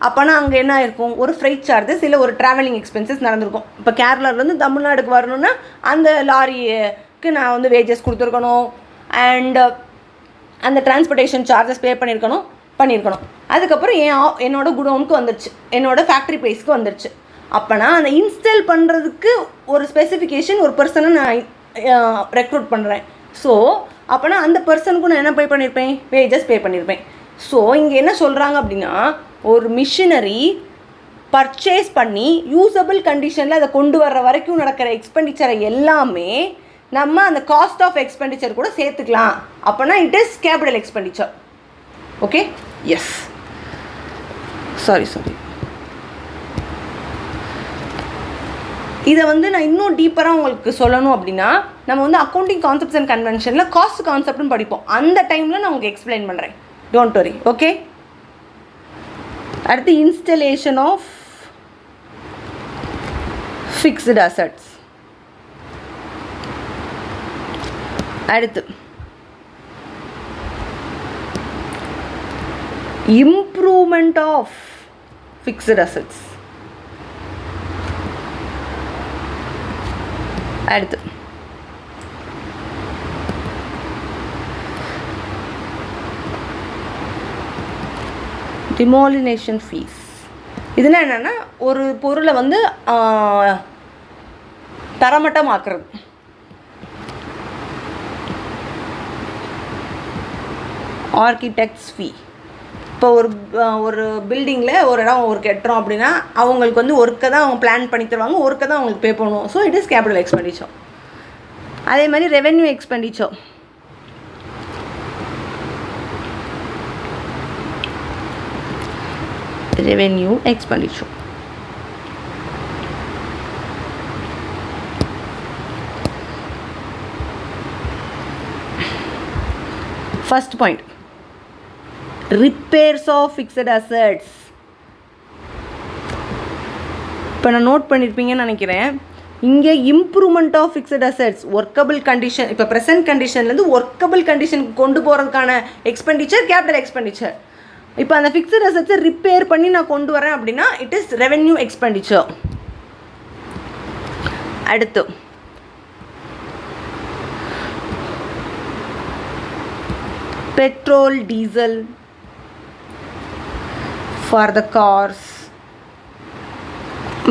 அப்போனா அங்கே என்ன இருக்கும்? ஒரு ஃப்ரைட் சார்ஜஸ் இல்லை ஒரு ட்ராவலிங் எக்ஸ்பென்சஸ் நடந்திருக்கும். இப்போ கேரளாவிலேருந்து தமிழ்நாடுக்கு வரணுன்னா அந்த லாரிக்கு நான் வந்து வேஜஸ் கொடுத்துருக்கணும், அண்ட் அந்த டிரான்ஸ்போர்ட்டேஷன் சார்ஜஸ் பே பண்ணியிருக்கணும். அதுக்கப்புறம் என்னோடய குடோனுக்கு வந்துருச்சு, என்னோடய ஃபேக்ட்ரி ப்ரைஸ்க்கு வந்துருச்சு. அப்போனா அந்த இன்ஸ்டால் பண்ணுறதுக்கு ஒரு ஸ்பெசிஃபிகேஷன் ஒரு பர்சனை நான் ரெக்ரூட் பண்ணுறேன். ஸோ அப்போனா அந்த பர்சனுக்கும் நான் என்ன பே பண்ணியிருப்பேன்? வேஜஸ் பே பண்ணியிருப்பேன். ஸோ இங்கே என்ன சொல்கிறாங்க அப்படின்னா, ஒரு மிஷினரி பர்ச்சேஸ் பண்ணி யூஸபிள் கண்டிஷனில் அதை கொண்டு வர்ற வரைக்கும் நடக்கிற எக்ஸ்பெண்டிச்சரை எல்லாமே நம்ம அந்த காஸ்ட் ஆஃப் எக்ஸ்பெண்டிச்சர் கூட சேர்த்துக்கலாம். அப்போனா it is capital expenditure. Okay, yes, sorry. இதை வந்து நான் இன்னும் டீப்பராக உங்களுக்கு சொல்லணும் அப்படின்னா நம்ம வந்து அக்கௌண்டிங் கான்செப்ட்ஸ் அண்ட் கன்வென்ஷனில் காஸ்ட் கான்செப்ட்னு படிப்போம். அந்த டைமில் நான் உங்களுக்கு எக்ஸ்பிளைன் பண்ணுறேன். Don't worry. ஓகே, அடுத்து இன்ஸ்டலேஷன் ஆஃப் ஃபிக்ஸ்டு அசெட்ஸ். அடுத்து இம்ப்ரூவ்மெண்ட் ஆஃப் ஃபிக்ஸ்டு அசெட்ஸ். அடுத்து டிமாலினேஷன் ஃபீஸ். இதுனா என்னென்னா ஒரு பொருளை வந்து தரமட்டமாக்குறது. ஆர்கிடெக்ட்ஸ் ஃபீ. இப்போ ஒரு பில்டிங்கில் ஒரு இடம் ஒரு கட்டுறோம் அப்படின்னா அவங்களுக்கு வந்து ஒர்க்கை தான் அவங்க பிளான் பண்ணி தருவாங்க, ஒர்க்கை தான் அவங்களுக்கு பே பண்ணுவோம். So it is capital expenditure. அதே மாதிரி revenue expenditure. Revenue expenditure first point, repairs of fixed assets. இப்போ நான் நோட் பண்ணியிருப்பீங்கன்னு நினைக்கிறேன். இங்கே improvement of fixed assets, workable condition, இப்போ ப்ரெசென்ட் கண்டிஷன்லேருந்து ஒர்க்கபிள் கண்டிஷனுக்கு கொண்டு போகிறதுக்கான எக்ஸ்பெண்டிச்சர் கேபிட்டல் எக்ஸ்பெண்டிச்சர். இப்போ அந்த ஃபிக்ஸட் அசெட்ஸை ரிப்பேர் பண்ணி நான் கொண்டு வரேன் அப்படின்னா இட் இஸ் ரெவென்யூ எக்ஸ்பெண்டிச்சர். அடுத்து petrol diesel for the cars.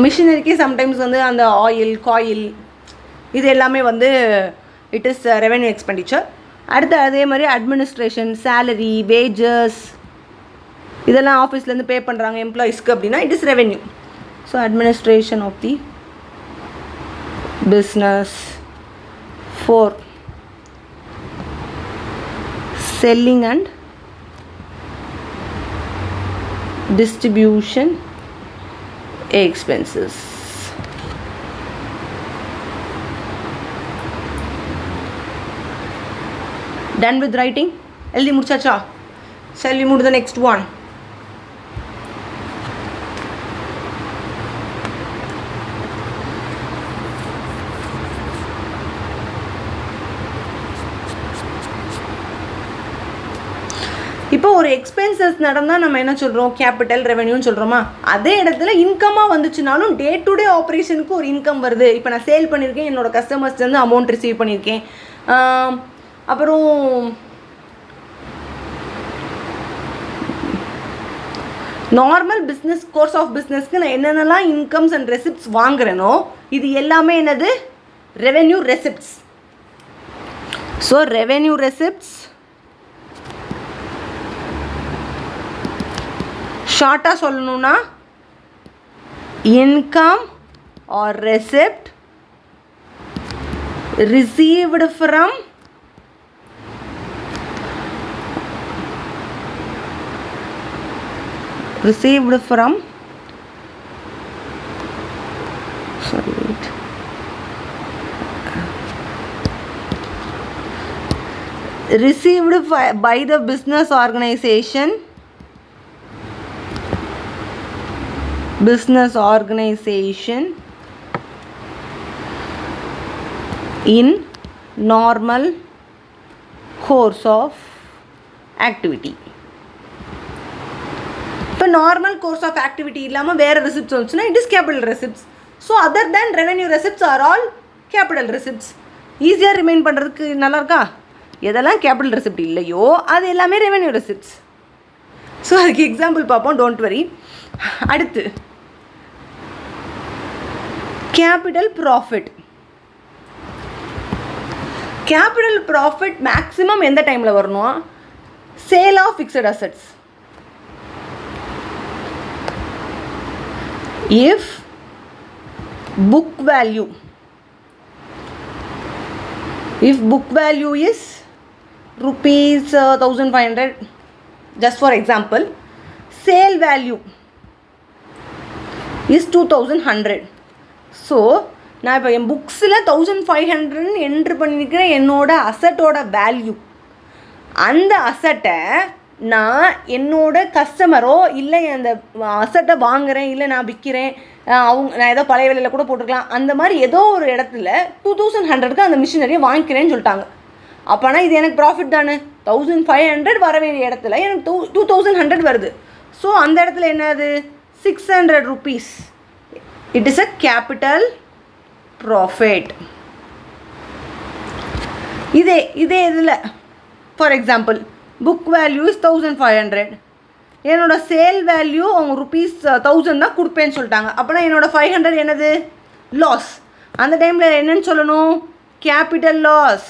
மிஷினரிக்கு சம்டைம்ஸ் வந்து அந்த ஆயில், காயில் இது எல்லாமே வந்து இட் இஸ் ரெவென்யூ எக்ஸ்பெண்டிச்சர். அடுத்து அதே மாதிரி அட்மினிஸ்ட்ரேஷன், சேலரி, வேஜஸ் இதெல்லாம் ஆஃபீஸ்லேருந்து பே பண்ணுறாங்க எம்ப்ளாயீஸ்க்கு அப்படின்னா it is revenue. So administration of the business. 4 selling and distribution expenses. Done with writing? எழுதி முடிச்சாச்சா? Shall we move to the next one? ஒரு எக்ஸ்பென்சஸ் நடந்தால் நம்ம என்ன சொல்கிறோம், கேபிட்டல் ரெவென்யூன்னு சொல்கிறோமா. அதே இடத்துல இன்கமாக வந்துச்சுனாலும் டே டு டே ஆப்ரேஷனுக்கு ஒரு இன்கம் வருது. இப்போ நான் சேல் பண்ணியிருக்கேன், என்னோடய கஸ்டமர்ஸ்லேருந்து அமௌண்ட் ரிசீவ் பண்ணியிருக்கேன். அப்புறம் நார்மல் பிஸ்னஸ் கோர்ஸ் ஆஃப் பிஸ்னஸ்க்கு நான் என்னென்னலாம் இன்கம்ஸ் அண்ட் ரெசிப்ட்ஸ் வாங்குறேனோ இது எல்லாமே என்னது, revenue receipts. So revenue receipts ஷார்ட்டாக சொல்லணும்னா income R receipt received from received from by the business organization in normal course of activity. இப்போ நார்மல் கோர்ஸ் ஆஃப் ஆக்டிவிட்டி இல்லாமல் வேறு ரெசிப்ட்ஸ் வந்துச்சுன்னா it is capital receipts. So other than revenue receipts are all capital receipts. ஈஸியாக remind பண்ணுறதுக்கு நல்லா இருக்கா? எதெல்லாம் capital receipt இல்லையோ அது எல்லாமே ரெவென்யூ ரெசிப்ட்ஸ். ஸோ அதுக்கு எக்ஸாம்பிள் பார்ப்போம், டோன்ட் வரி. அடுத்து capital profit. Capital profit maximum எந்த டைமில் வரணும்? Sale of fixed assets. If book value is rupees 1500, just for example, sale value is 2100. So நான் இப்போ என் புக்ஸில் 1500 என்ட்ரு பண்ணியிருக்கிறேன் என்னோட அசட்டோட வேல்யூ. அந்த அசட்டை நான் என்னோட கஸ்டமரோ இல்லை அந்த அசட்டை வாங்குகிறேன், இல்லை நான் விற்கிறேன், நான் ஏதோ பழைய விலையில் கூட போட்டுருக்கலாம், அந்த மாதிரி ஏதோ ஒரு இடத்துல 2100க்கு அந்த மிஷினரியை வாங்கிக்கிறேன்னு சொல்லிட்டாங்க. அப்போனா இது எனக்கு ப்ராஃபிட் தானே. 1500 வர வேண்டிய இடத்துல எனக்கு 2100 வருது. ஸோ அந்த இடத்துல என்னது, 600 rupees. It is a capital profit. இதே இதில் for example book value is 1500, என்னோட சேல் வேல்யூ அவங்க ருபீஸ் 1000 தான் கொடுப்பேன்னு சொல்லிட்டாங்க. அப்போனா என்னோடய 500 என்னது, லாஸ். அந்த டைமில் என்னன்னு சொல்லணும், கேபிட்டல் லாஸ்.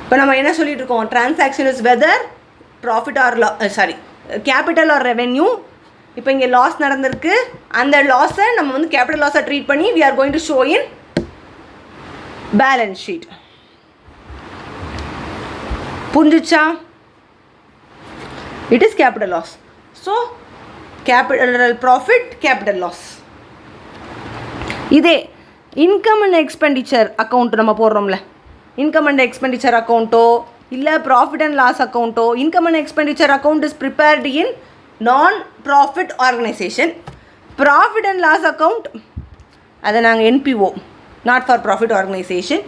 இப்போ நம்ம என்ன சொல்லிட்டு இருக்கோம், transaction is whether profit or capital or revenue. இப்போ இங்கே லாஸ் நடந்திருக்கு, அந்த லாஸை நம்ம வந்து கேபிட்டல் லாஸை ட்ரீட் பண்ணி we are going to show in balance sheet. புரிஞ்சிச்சா? It is capital loss. So capital profit, capital loss. இதே இன்கம் அண்ட் எக்ஸ்பெண்டிச்சர் அக்கௌண்ட் நம்ம போடுறோம்ல, இன்கம் அண்ட் எக்ஸ்பெண்டிச்சர் அக்கௌண்ட்டோ இல்லை ப்ராஃபிட் அண்ட் லாஸ் அக்கௌண்ட்டோ. Income and expenditure account is prepared in non profit organization. Profit and loss account அதை நாங்கள் NPO, not for profit organization.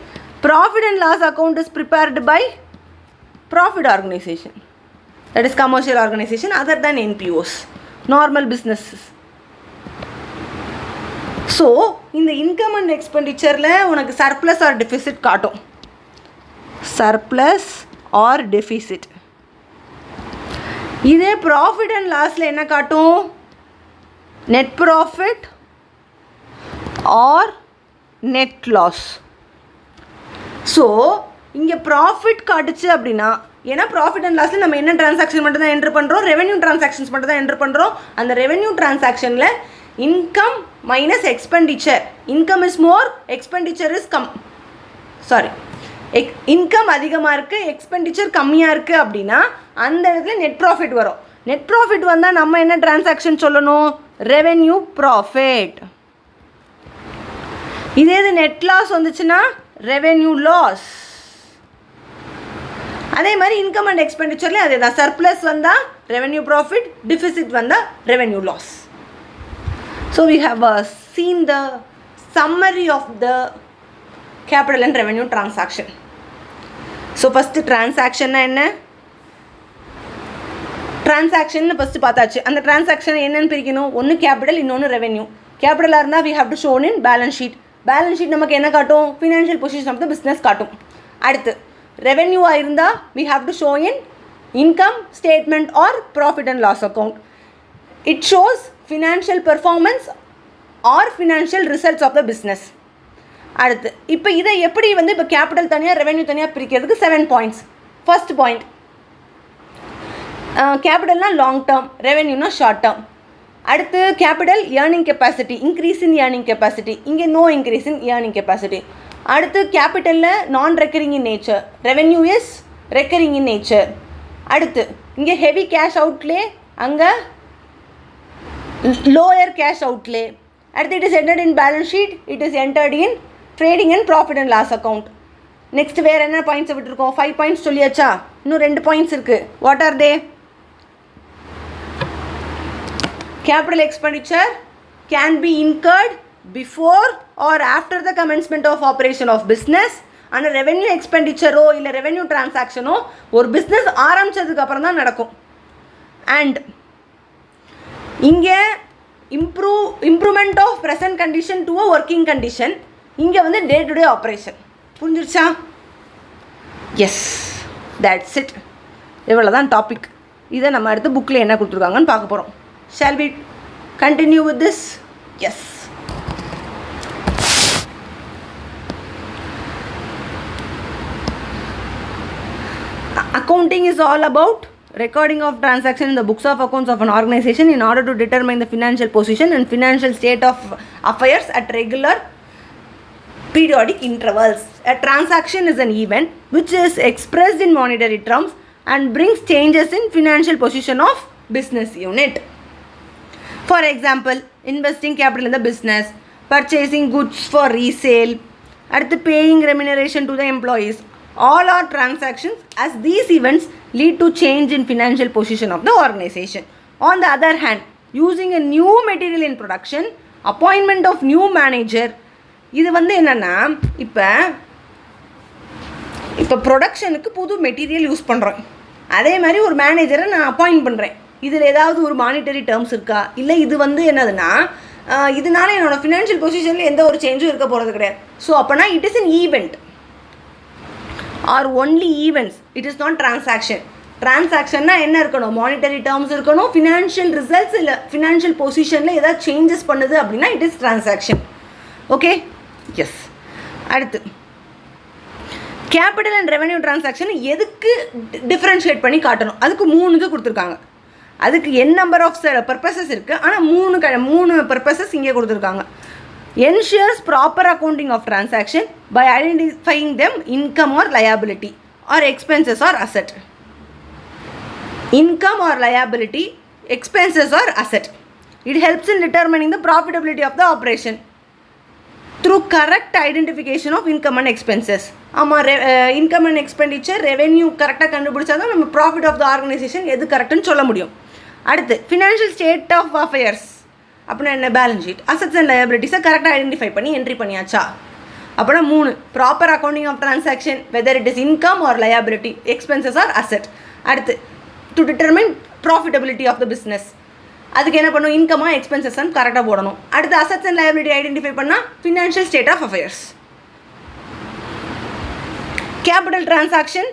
Profit and loss account is prepared by profit organization, that is commercial organization other than NPOs, normal businesses. So இந்த income and expenditureல உனக்கு surplus or deficit காட்டும், surplus or deficit. இதே profit and lossல என்ன காட்டும், net profit or net loss. So இங்கே profit காட்டுச்சு அப்படின்னா, ஏன்னா profit and லாஸில் நம்ம என்ன ட்ரான்சாக்ஷன் மட்டும் தான் என்ட்ரு பண்ணுறோம், ரெவென்யூ ட்ரான்சாக்ஷன்ஸ் மட்டும் தான் என்ட்ரு பண்ணுறோம். அந்த ரெவென்யூ ட்ரான்சாக்ஷனில் income minus expenditure, income is more, expenditure is income அதிகமாக இருக்குது, எக்ஸ்பெண்டிச்சர் கம்மியாக இருக்குது அப்படின்னா அந்த இடத்துல நெட் ப்ராஃபிட் வரும். நெட் ப்ராஃபிட் வந்தால் நம்ம என்ன ட்ரான்சாக்ஷன் சொல்லணும், ரெவென்யூ ப்ராஃபிட். இதே இது நெட் லாஸ் வந்துச்சுன்னா ரெவென்யூ லாஸ். அதே மாதிரி இன்கம் அண்ட் எக்ஸ்பெண்டிச்சர்லேயும் அதே தான், சர்ப்ளஸ் வந்தால் ரெவென்யூ ப்ராஃபிட், டிஃபிசிட் வந்தால் revenue loss. So we have seen the summary of the capital and revenue transaction. So first டிரான்சாக்ஷன்னா என்ன, டிரான்சாக்ஷன் ஃபஸ்ட்டு பார்த்தாச்சு. அந்த டிரான்சாக்ஷன் என்னென்னு பிரிக்கணும், ஒன்று கேபிட்டல், இன்னொன்று ரெவென்யூ. கேபிட்டலாக இருந்தால் we have to shown in balance sheet. Balance sheet நமக்கு என்ன காட்டும், financial position of the business காட்டும். அடுத்து ரெவென்யூவாக இருந்தால் we have to show in income statement or profit and loss account. It shows financial performance or financial results of the business. அடுத்து இப்போ இதை எப்படி வந்து இப்போ கேபிட்டல் தனியாக ரெவென்யூ தனியாக பிரிக்கிறதுக்கு 7 பாயிண்ட்ஸ். ஃபர்ஸ்ட் பாயிண்ட், கேபிட்டல்னால் லாங் டேர்ம், ரெவென்யூனா ஷார்ட் டேர்ம். அடுத்து capital earning capacity, increase in earning capacity, இங்கே no increase in earning capacity. அடுத்து கேபிட்டலில் non recurring in nature, revenue is recurring in nature. அடுத்து இங்கே ஹெவி கேஷ் அவுட்லே, அங்கே lower cash outlay. அடுத்து it is entered in balance sheet, it is entered in trading and profit and loss account. Next வேறு என்ன பாயிண்ட்ஸை விட்டுருக்கோம், 5 points சொல்லியாச்சா, இன்னும் 2 points இருக்குது. What are they? Capital expenditure can be incurred before or after the commencement of operation of business. And revenue expenditure இல்லை revenue transaction ஒரு business ஆரம்பிச்சதுக்கு அப்புறம் தான் நடக்கும். And இங்கே improvement of present condition to a working condition, இங்கே வந்து day to day operation. புரிஞ்சிருச்சா? Yes, that's it. இவ்வளோ தான் டாபிக். இதை நம்ம அடுத்து புக்கில் என்ன கொடுத்துருக்காங்கன்னு பார்க்க போகிறோம். Shall we continue with this? Yes. Accounting is all about recording of transaction in the books of accounts of an organization in order to determine the financial position and financial state of affairs at regular periodic intervals. A transaction is an event which is expressed in monetary terms and brings changes in financial position of business unit. For example, investing capital in the business, purchasing goods for resale, அடுத்து paying remuneration to the employees. All are transactions as these events lead to change in financial position of the organization. On the other hand, using a new material in production, appointment of new manager, இது வந்து என்னென்னா இப்போ ப்ரொடக்ஷனுக்கு புது material use பண்ணுறோம். அதே மாதிரி ஒரு மேனேஜரை நான் அப்பாயிண்ட் பண்ணுறேன். இதில் ஏதாவது ஒரு மானிட்டரி டேர்ம்ஸ் இருக்கா, இல்லை இது வந்து என்னதுன்னா இதனால என்னோடய ஃபினான்ஷியல் பொசிஷனில் எந்த ஒரு சேஞ்சும் இருக்க போகிறது கிடையாது. ஸோ அப்போனா it is an event or only events, it is not transaction. டிரான்சாக்ஷன்னா என்ன இருக்கணும், மானிட்டரி டேர்ம்ஸ் இருக்கணும், ஃபினான்ஷியல் ரிசல்ட்ஸ் இல்லை ஃபினான்ஷியல் பொசிஷனில் ஏதாவது சேஞ்சஸ் பண்ணுது அப்படின்னா it is transaction. Okay, yes. அடுத்து கேபிட்டல் அண்ட் ரெவென்யூ டிரான்சாக்ஷன் எதுக்கு டிஃப்ரென்ஷியேட் பண்ணி காட்டணும், அதுக்கு 3 இது கொடுத்துருக்காங்க. அதுக்கு n நம்பர் ஆஃப் பர்பஸஸ் இருக்குது, ஆனால் 3 பர்பஸஸ் இங்கே கொடுத்துருக்காங்க. Ensures proper accounting of transaction by identifying them income or liability or expenses or asset. Income or liability, expenses or asset. It helps in determining the profitability of the operation through correct identification of income and expenses. ஆமாம், income and expenditure revenue கரெக்டாக கண்டுபிடிச்சா தான் நம்ம profit of the organisation எது கரெக்டுன்னு சொல்ல முடியும். அடுத்து ஃபினான்ஷியல் ஸ்டேட் ஆஃப் அஃபேர்ஸ் அப்படின்னா என்ன, பேலன்ஸ் ஷீட், அசட்ஸ் அண்ட் லயபிலிட்டிஸை கரெக்டாக ஐடென்டிஃபை பண்ணி என்ட்ரி பண்ணியாச்சா. அப்படின்னா 3 proper accounting of transaction whether it is income or liability, expenses or asset. அடுத்து to determine profitability of the business, அதுக்கு என்ன பண்ணணும், இன்கமாக எக்ஸ்பென்சஸ்ன்னு கரெக்டாக போடணும். அடுத்து அசட்ஸ் அண்ட் லயபிலிட்டி ஐடென்டிஃபை பண்ணால் financial state of affairs. Capital transaction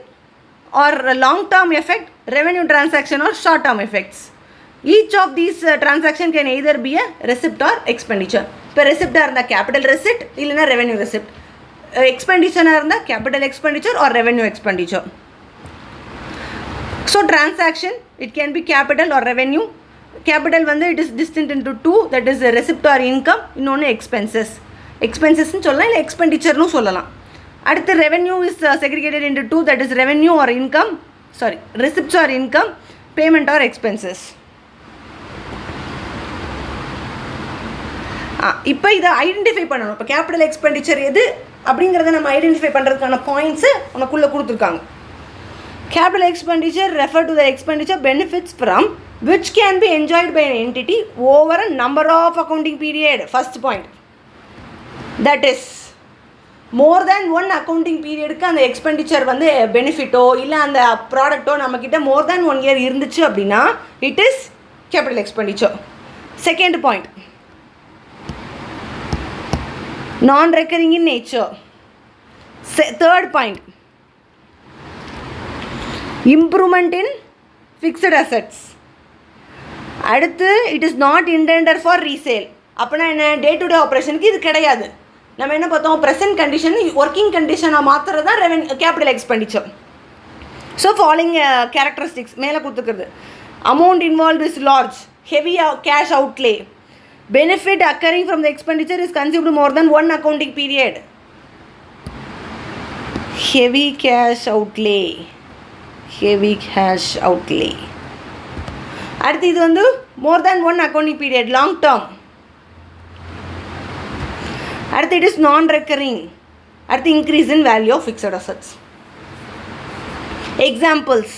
or long term effect, revenue transaction or short term effects. Each of these transaction can either be a receipt R expenditure. இப்போ ரெசிப்டாக இருந்தால் capital receipt, இல்லைனா revenue receipt. எக்ஸ்பெண்டிச்சராக இருந்தால் capital expenditure R revenue expenditure. So transaction it can B capital or revenue. Capital வந்து it is distinct into 2, that is receipt R income, இன்னொன்று expenses. எக்ஸ்பென்சஸ்ன்னு சொல்லலாம், இல்லை எக்ஸ்பெண்டிச்சர்னு சொல்லலாம். அடுத்து revenue is segregated into 2, that is revenue R income, sorry receipts R income, payment R expenses. இப்போ இதை identify பண்ணணும். இப்போ கேபிட்டல் எக்ஸ்பெண்டிச்சர் எது அப்படிங்கிறத நம்ம ஐடென்டிஃபை பண்ணுறதுக்கான பாயிண்ட்ஸு உனக்குள்ளே கொடுத்துருக்காங்க. Capital expenditure refer to the expenditure benefits from which can be enjoyed by an entity over a number of accounting period. First point, that is more than one accounting பீரியடுக்கு அந்த expenditure வந்து பெனிஃபிட்டோ இல்லை அந்த ப்ராடக்ட்டோ நம்மக்கிட்ட மோர் than 1 year இருந்துச்சு அப்படின்னா it is capital expenditure. Second point, non recurring in nature. Third point, improvement in fixed assets. அடுத்து it is not intended for resale. அப்படின்னா என்ன, டே டு டே ஆப்ரேஷனுக்கு இது கிடையாது. நம்ம என்ன பார்த்தோம், ப்ரெசென்ட் கண்டிஷன் ஒர்க்கிங் கண்டிஷனாக மாற்றுறது தான் capital expenditure. So following characteristics மேலே கொடுத்துக்கிறது. Amount involve is large, heavy cash outlay, benefit accruing from the expenditure is consumed more than one accounting period, heavy cash outlay, heavy cash outlay. அடுத்து இது வந்து more than one accounting period, long term. அடுத்து it is non recurring. அடுத்து increase in value of fixed assets. Examples,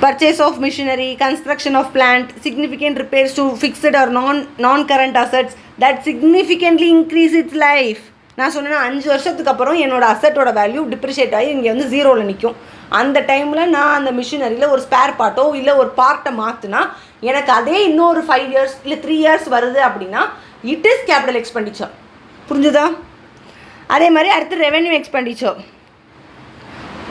purchase of machinery, construction of plant, significant repairs to fixed or non-current assets that significantly increase its life. நான் சொன்னேன்னா 5 வருஷத்துக்கு அப்புறம் என்னோட அசட்டோட value depreciate ஆகி இங்கே வந்து 0ல் நிற்கும். அந்த டைமில் நான் அந்த மிஷினரியில் ஒரு ஸ்பேர் பார்ட்டோ இல்லை ஒரு பார்ட்டை மாற்றினா எனக்கு அதே இன்னொரு 5 இயர்ஸ் இல்லை 3 இயர்ஸ் வருது அப்படின்னா இட் இஸ் கேபிட்டல் எக்ஸ்பெண்டிச்சர். புரிஞ்சுதா? அதே மாதிரி அடுத்து revenue expenditure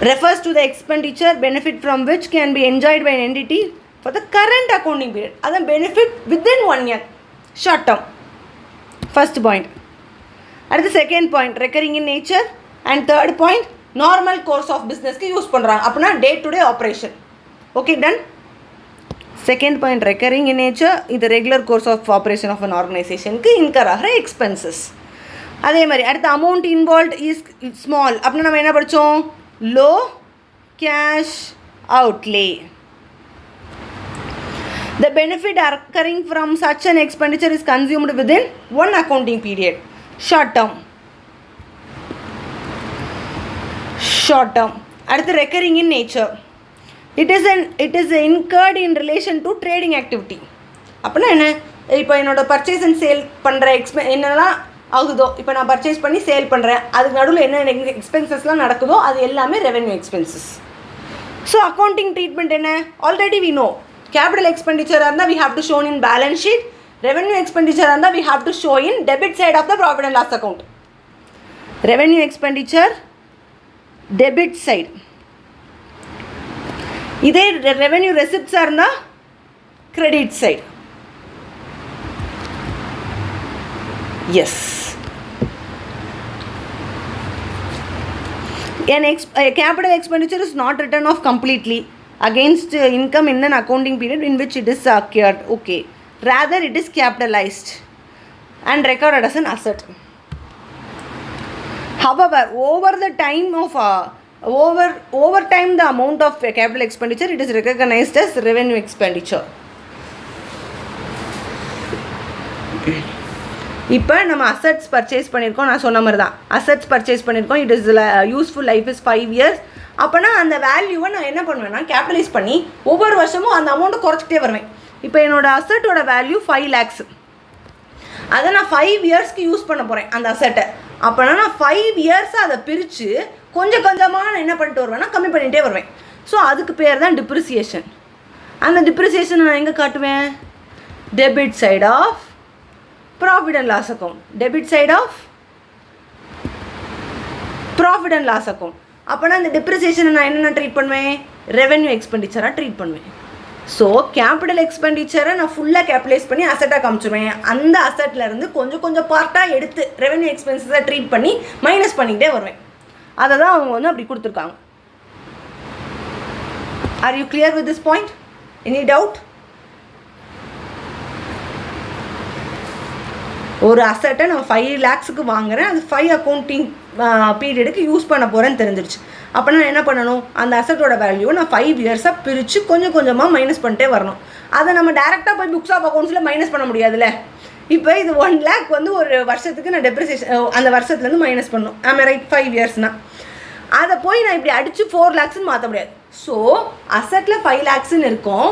refers to the expenditure benefit from which can be enjoyed by an entity for the current accounting period. That benefit within 1 year, short term. First point. At the second point, recurring in nature. And third point, normal course of business ku use பண்றாங்க. அப்பனா day to day operation. Okay, done. Second point, recurring in nature is the regular course of operation of an organization ku incur ஆகிற expenses. அதே மாதிரி அடுத்த amount involved is small. அப்பனா நம்ம என்ன படிச்சோம், low cash outlay. The benefit occurring from such an expenditure is consumed within one accounting period, short term. Short term. அடுத்து recurring in nature. It is incurred in relation to trading activity. அப்படின்னா என்ன, இப்போ என்னோட purchase and sale பண்ணுற என்னெல்லாம் ஆகுதோ, இப்போ நான் பர்ச்சேஸ் பண்ணி சேல் பண்ணுறேன், அதுக்கு நடுவில் என்ன எக்ஸ்பென்சஸ்லாம் நடக்குதோ அது எல்லாமே revenue expenses. So accounting treatment என்ன, ஆல்ரெடி வி நோ. கேபிட்டல் எக்ஸ்பெண்டிச்சராக இருந்தால் we have to show in balance sheet. Revenue எக்ஸ்பெண்டிச்சராக இருந்தால் we have to show in debit side of the profit and loss account. Revenue expenditure debit side. இதே revenue ரெசிப்ட்ஸாக இருந்தால் credit side. Yes. A capital expenditure is not written off completely against income in an accounting period in which it is occurred. Okay. Rather, it is capitalized and recorded as an asset. However, over time, the amount of capital expenditure, it is recognized as revenue expenditure. இப்போ நம்ம assets purchase பண்ணியிருக்கோம், நான் சொன்ன மாதிரி தான் assets purchase பண்ணியிருக்கோம். It is useful life is 5 years. அப்போனா அந்த வேல்யூவை நான் என்ன பண்ணுவேன்னா கேபிட்டலைஸ் பண்ணி ஒவ்வொரு வருஷமும் அந்த அமௌண்ட்டை குறைச்சிக்கிட்டே வருவேன். இப்போ என்னோடய அசட்டோட வேல்யூ 5 lakhs. அதை நான் 5 இயர்ஸ்க்கு யூஸ் பண்ண போகிறேன் அந்த அசட்டை. அப்போனா நான் 5 இயர்ஸாக அதை பிரித்து கொஞ்சம் கொஞ்சமாக நான் என்ன பண்ணிட்டு வருவேன்னா கம்மி பண்ணிகிட்டே வருவேன். ஸோ அதுக்கு பேர் தான் டிப்ரிசியேஷன். அந்த டிப்ரிசியேஷன் நான் எங்கே காட்டுவேன், debit side of profit and loss account. Debit side of profit and loss account. அப்போனா இந்த டிப்ரிசியேஷனை நான் என்னென்ன ட்ரீட் பண்ணுவேன், ரெவென்யூ எக்ஸ்பெண்டிச்சராக ட்ரீட் பண்ணுவேன். ஸோ கேபிட்டல் எக்ஸ்பெண்டிச்சரை நான் ஃபுல்லாக கேபிட்டலைஸ் பண்ணி அசட்டாக காமிச்சிருவேன். அந்த அசட்லேருந்து கொஞ்சம் கொஞ்சம் பார்ட்டாக எடுத்து ரெவென்யூ எக்ஸ்பென்சஸை ட்ரீட் பண்ணி மைனஸ் பண்ணிக்கிட்டே வருவேன். அதை தான் அவங்க வந்து அப்படி கொடுத்துருக்காங்க. Are you clear with this point? Any doubt? ஒரு அசட்டை நான் 5 lakhsக்கு வாங்குகிறேன், அது 5 அக்கௌண்டிங் பீரியடுக்கு யூஸ் பண்ண போகிறேன்னு தெரிஞ்சிருச்சு. அப்போ நான் என்ன பண்ணணும், அந்த அசட்டோட வேல்யூவை நான் 5 இயர்ஸாக பிரித்து கொஞ்சம் கொஞ்சமாக மைனஸ் பண்ணிட்டே வரணும். அதை நம்ம டேரெக்டாக போய் புக்ஸ் ஆஃப் அக்கௌண்ட்ஸில் மைனஸ் பண்ண முடியாதுல்ல. இப்போ இது 1 lakh வந்து ஒரு வருஷத்துக்கு நான் டெப்ரிசியேஷன் அந்த வருஷத்துலேருந்து மைனஸ் பண்ணணும். ஆமாம் ரைட், 5 இயர்ஸ்னால் அதை போய் நான் இப்படி அடித்து 4 lakhsன்னு மாற்ற முடியாது. ஸோ அசட்டில் 5 lakhsன்னு இருக்கும்.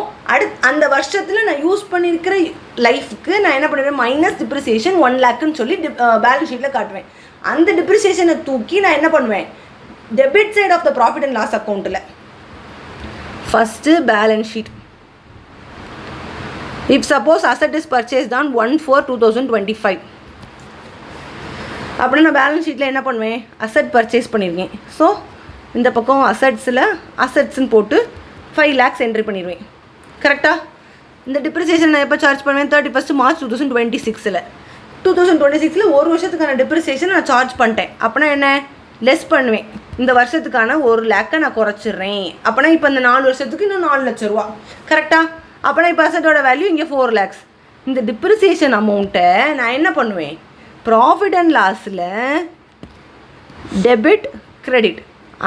அந்த வருஷத்தில் நான் யூஸ் பண்ணியிருக்கிற லைஃபுக்கு நான் என்ன பண்ணுவேன், மைனஸ் டிப்ரிசியேஷன் 1 lakhன்னு சொல்லி பேலன்ஸ் ஷீட்டில் காட்டுவேன். அந்த டிப்ரிசியேஷனை தூக்கி நான் என்ன பண்ணுவேன், debit side of the profit and loss அக்கௌண்ட்டில் first balance sheet. If suppose asset is purchased on 1/4/2025 அப்படின்னா நான் பேலன்ஸ் ஷீட்டில் என்ன பண்ணுவேன், அசட் பர்ச்சேஸ் பண்ணியிருக்கேன். ஸோ இந்த பக்கம் அசட்ஸ்ன்னு போட்டு 5 lakhs என்ட்ரி பண்ணிடுவேன். கரெக்டாக? இந்த டிப்ரிசியேஷன் நான் எப்போ சார்ஜ் பண்ணுவேன், 31st March 2026. 2026 ஒரு வருஷத்துக்கான டிப்ரிசியேஷன் நான் சார்ஜ் பண்ணிட்டேன். அப்போனா என்ன, லெஸ் பண்ணுவேன். இந்த வருஷத்துக்கான 1 lakh நான் குறைச்சிட்றேன். அப்போனா இப்போ இந்த 4 வருஷத்துக்கு இன்னும் 4 லட்ச ரூபா. கரெக்டாக? அப்போனா இப்போ அசட்டோட வேல்யூ இங்கே 4 lakhs. இந்த டிப்ரிசியேஷன் அமௌண்ட்டை நான் என்ன பண்ணுவேன், ப்ராஃபிட் அண்ட் லாஸில் டெபிட் கிரெடிட்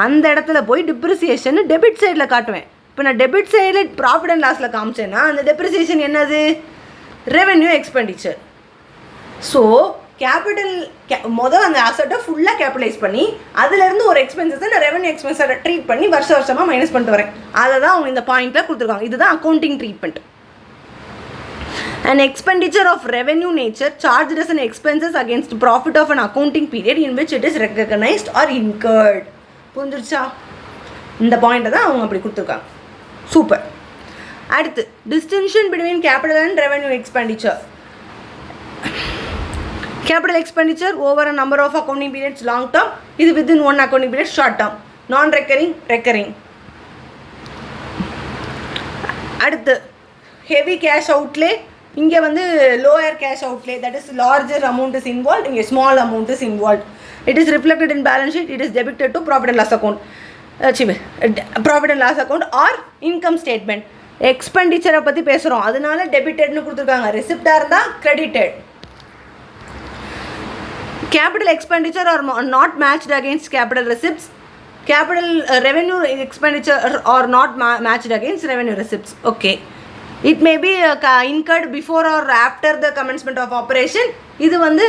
அந்த இடத்துல போய் டிப்ரிசியேஷன் டெபிட் சைடில் காட்டுவேன். இப்போ நான் டெபிட் சைடில் ப்ராஃபிட் அண்ட் லாஸில் காமிச்சேன்னா அந்த டெப்ரிசியேஷன் என்னது, ரெவென்யூ எக்ஸ்பெண்டிச்சர். ஸோ கேபிட்டல் முதல் அந்த அசட்டை ஃபுல்லாக கேபிட்டலைஸ் பண்ணி அதுலேருந்து ஒரு எக்ஸ்பென்சஸை நான் ரெவென்யூ எக்ஸ்பென்ஸை ட்ரீட் பண்ணி வருஷமாக மைனஸ் பண்ணிட்டு வரேன். அதை தான் அவங்க இந்த பாயிண்ட்டில் கொடுத்துருக்காங்க. இதுதான் accounting treatment. An expenditure of revenue nature charged as an expenses against profit of an accounting period in which it is recognized or incurred. புரிஞ்சிருச்சா? இந்த பாயிண்ட்டை தான் அவங்க அப்படி கொடுத்துருக்காங்க. சூப்பர். அடுத்து distinction between capital and revenue expenditure. Capital expenditure over a number of accounting periods long term, இது within one accounting period short term, non recurring recurring. அடுத்து heavy cash outlay, இங்கே வந்து lower cash outlay, that is larger amount is involve, இங்கே small amount is involve. It is reflected in balance sheet, it is debited to profit and loss account, profit and loss account or income statement. எக்ஸ்பெண்டிச்சரை பற்றி பேசுகிறோம், அதனால டெபிட்டட்னு கொடுத்துருக்காங்க. ரெசிப்டாக இருந்தால் credited. Capital expenditure are not matched against capital receipts. Capital revenue expenditure are not matched against revenue receipts. Okay. It may be incurred before or after the commencement of operation. இது வந்து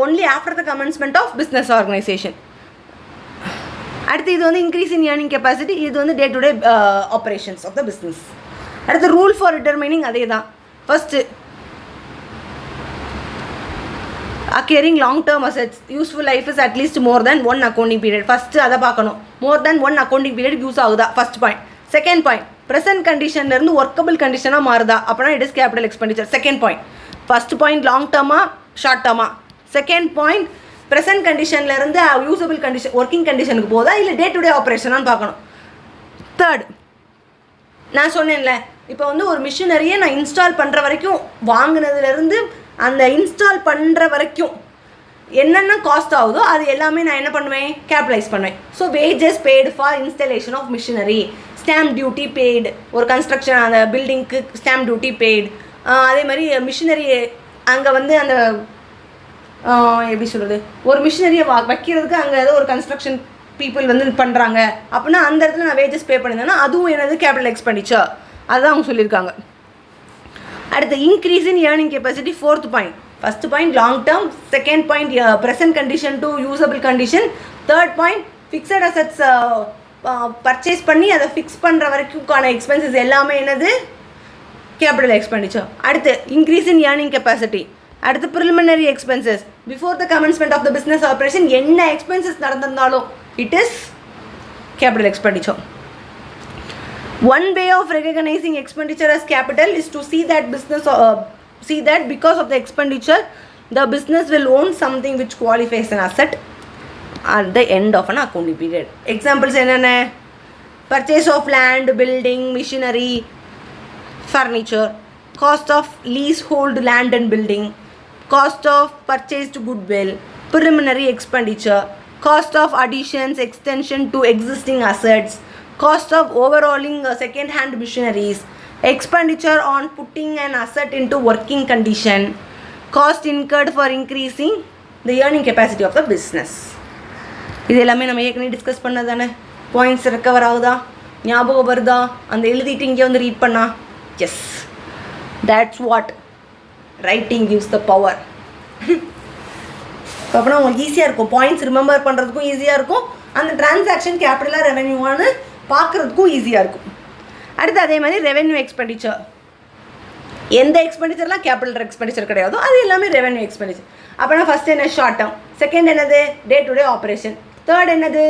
only after the commencement of business organization. அடுத்து இது வந்து increase in earning capacity. இது வந்து day to day operations of the business. அடுத்து rule for determining அதே தான். First, acquiring long term assets, useful life is at least more than one accounting period. First அதை பார்க்கணும், more than one accounting period use ஆகுதா, first point. Second point, present கண்டிஷன்லேருந்து workable கண்டிஷனாக மாறுதா, அப்படின்னா it is capital expenditure. Second point. First point long டேர்மா short டேர்மா. Second point present கண்டிஷன்லேருந்து யூஸபிள் கண்டிஷன் ஒர்க்கிங் கண்டிஷனுக்கு போதா இல்லை டே டு டே ஆப்ரேஷனான்னு பார்க்கணும். தேர்ட், நான் சொன்னேன்ல, இப்போ வந்து ஒரு மிஷினரியை நான் இன்ஸ்டால் பண்ணுற வரைக்கும், வாங்கினதுலேருந்து அந்த இன்ஸ்டால் பண்ணுற வரைக்கும் என்னென்ன காஸ்ட் ஆகுதோ அது எல்லாமே நான் என்ன பண்ணுவேன், கேபிட்டலைஸ் பண்ணுவேன். So wages paid for installation of machinery, stamp duty paid, ஒரு கன்ஸ்ட்ரக்ஷன் அந்த பில்டிங்க்கு ஸ்டாம்ப் டியூட்டி பெய்டு. அதே மாதிரி மிஷினரி அங்கே வந்து அந்த எப்படி சொல்கிறது, ஒரு மிஷினரியை வைக்கிறதுக்கு அங்கே ஏதோ ஒரு கன்ஸ்ட்ரக்ஷன் பீப்புள் வந்து பண்ணுறாங்க அப்படின்னா அந்த இடத்துல நான் வேஜஸ் பே பண்ணியிருந்தேன்னா அதுவும் என்னது கேபிட்டல் எக்ஸ்பெண்டிச்சர். அதுதான் அவங்க சொல்லியிருக்காங்க. அடுத்து increase in earning capacity, fourth point. First point long term, second point present condition to usable condition, third point fixed assets purchase பண்ணி அதை ஃபிக்ஸ் பண்ணுற வரைக்கும்கான எக்ஸ்பென்சஸ் எல்லாமே என்னது, கேபிட்டல் எக்ஸ்பெண்டிச்சர். அடுத்து இன்க்ரீஸ் இன் ஏர்னிங் கெப்பாசிட்டி. அடுத்து preliminary expenses before the commencement of the business operation, என்ன expenses நடந்திருந்தாலும் it is capital expenditure. One way of recognizing expenditure as capital is to see that because of the expenditure, the business will own something which qualifies an asset at the end of an accounting period. Examples enna, purchase of land, building, machinery, furniture, cost of leasehold land and building, cost of purchased goodwill, preliminary expenditure, cost of additions, extension to existing assets, cost of overhauling second hand machineries, expenditure on putting an asset into working condition, cost incurred for increasing the earning capacity of the business. இது எல்லாமே நம்ம ஏற்கனவே discuss பண்ணதானே. Points recover ஆகுதா, ஞாபகம் வருதா, அந்த எழுதிட்டு இங்கே வந்து ரீட் பண்ணா? Yes, that's what writing gives the power. அப்படின்னா உங்களுக்கு ஈஸியாக இருக்கும், பாயிண்ட்ஸ் ரிமெம்பர் பண்ணுறதுக்கும் ஈஸியாக இருக்கும், அந்த டிரான்சாக்ஷன் கேபிட்டலாக ரெவென்யூவானு பார்க்குறதுக்கும் ஈஸியாக இருக்கும். அடுத்து அதே மாதிரி ரெவென்யூ எக்ஸ்பெண்டிச்சர். எந்த எக்ஸ்பெண்டிச்சர்லாம் கேபிட்டல் எக்ஸ்பெண்டிச்சர் கிடையாதோ அது எல்லாமே ரெவென்யூ எக்ஸ்பெண்டிச்சர். அப்போனா ஃபஸ்ட் என்ன ஷார்ட் டேர்ம், செகண்ட் என்னது டே டு டே ஆப்ரேஷன், தேர்ட் என்னது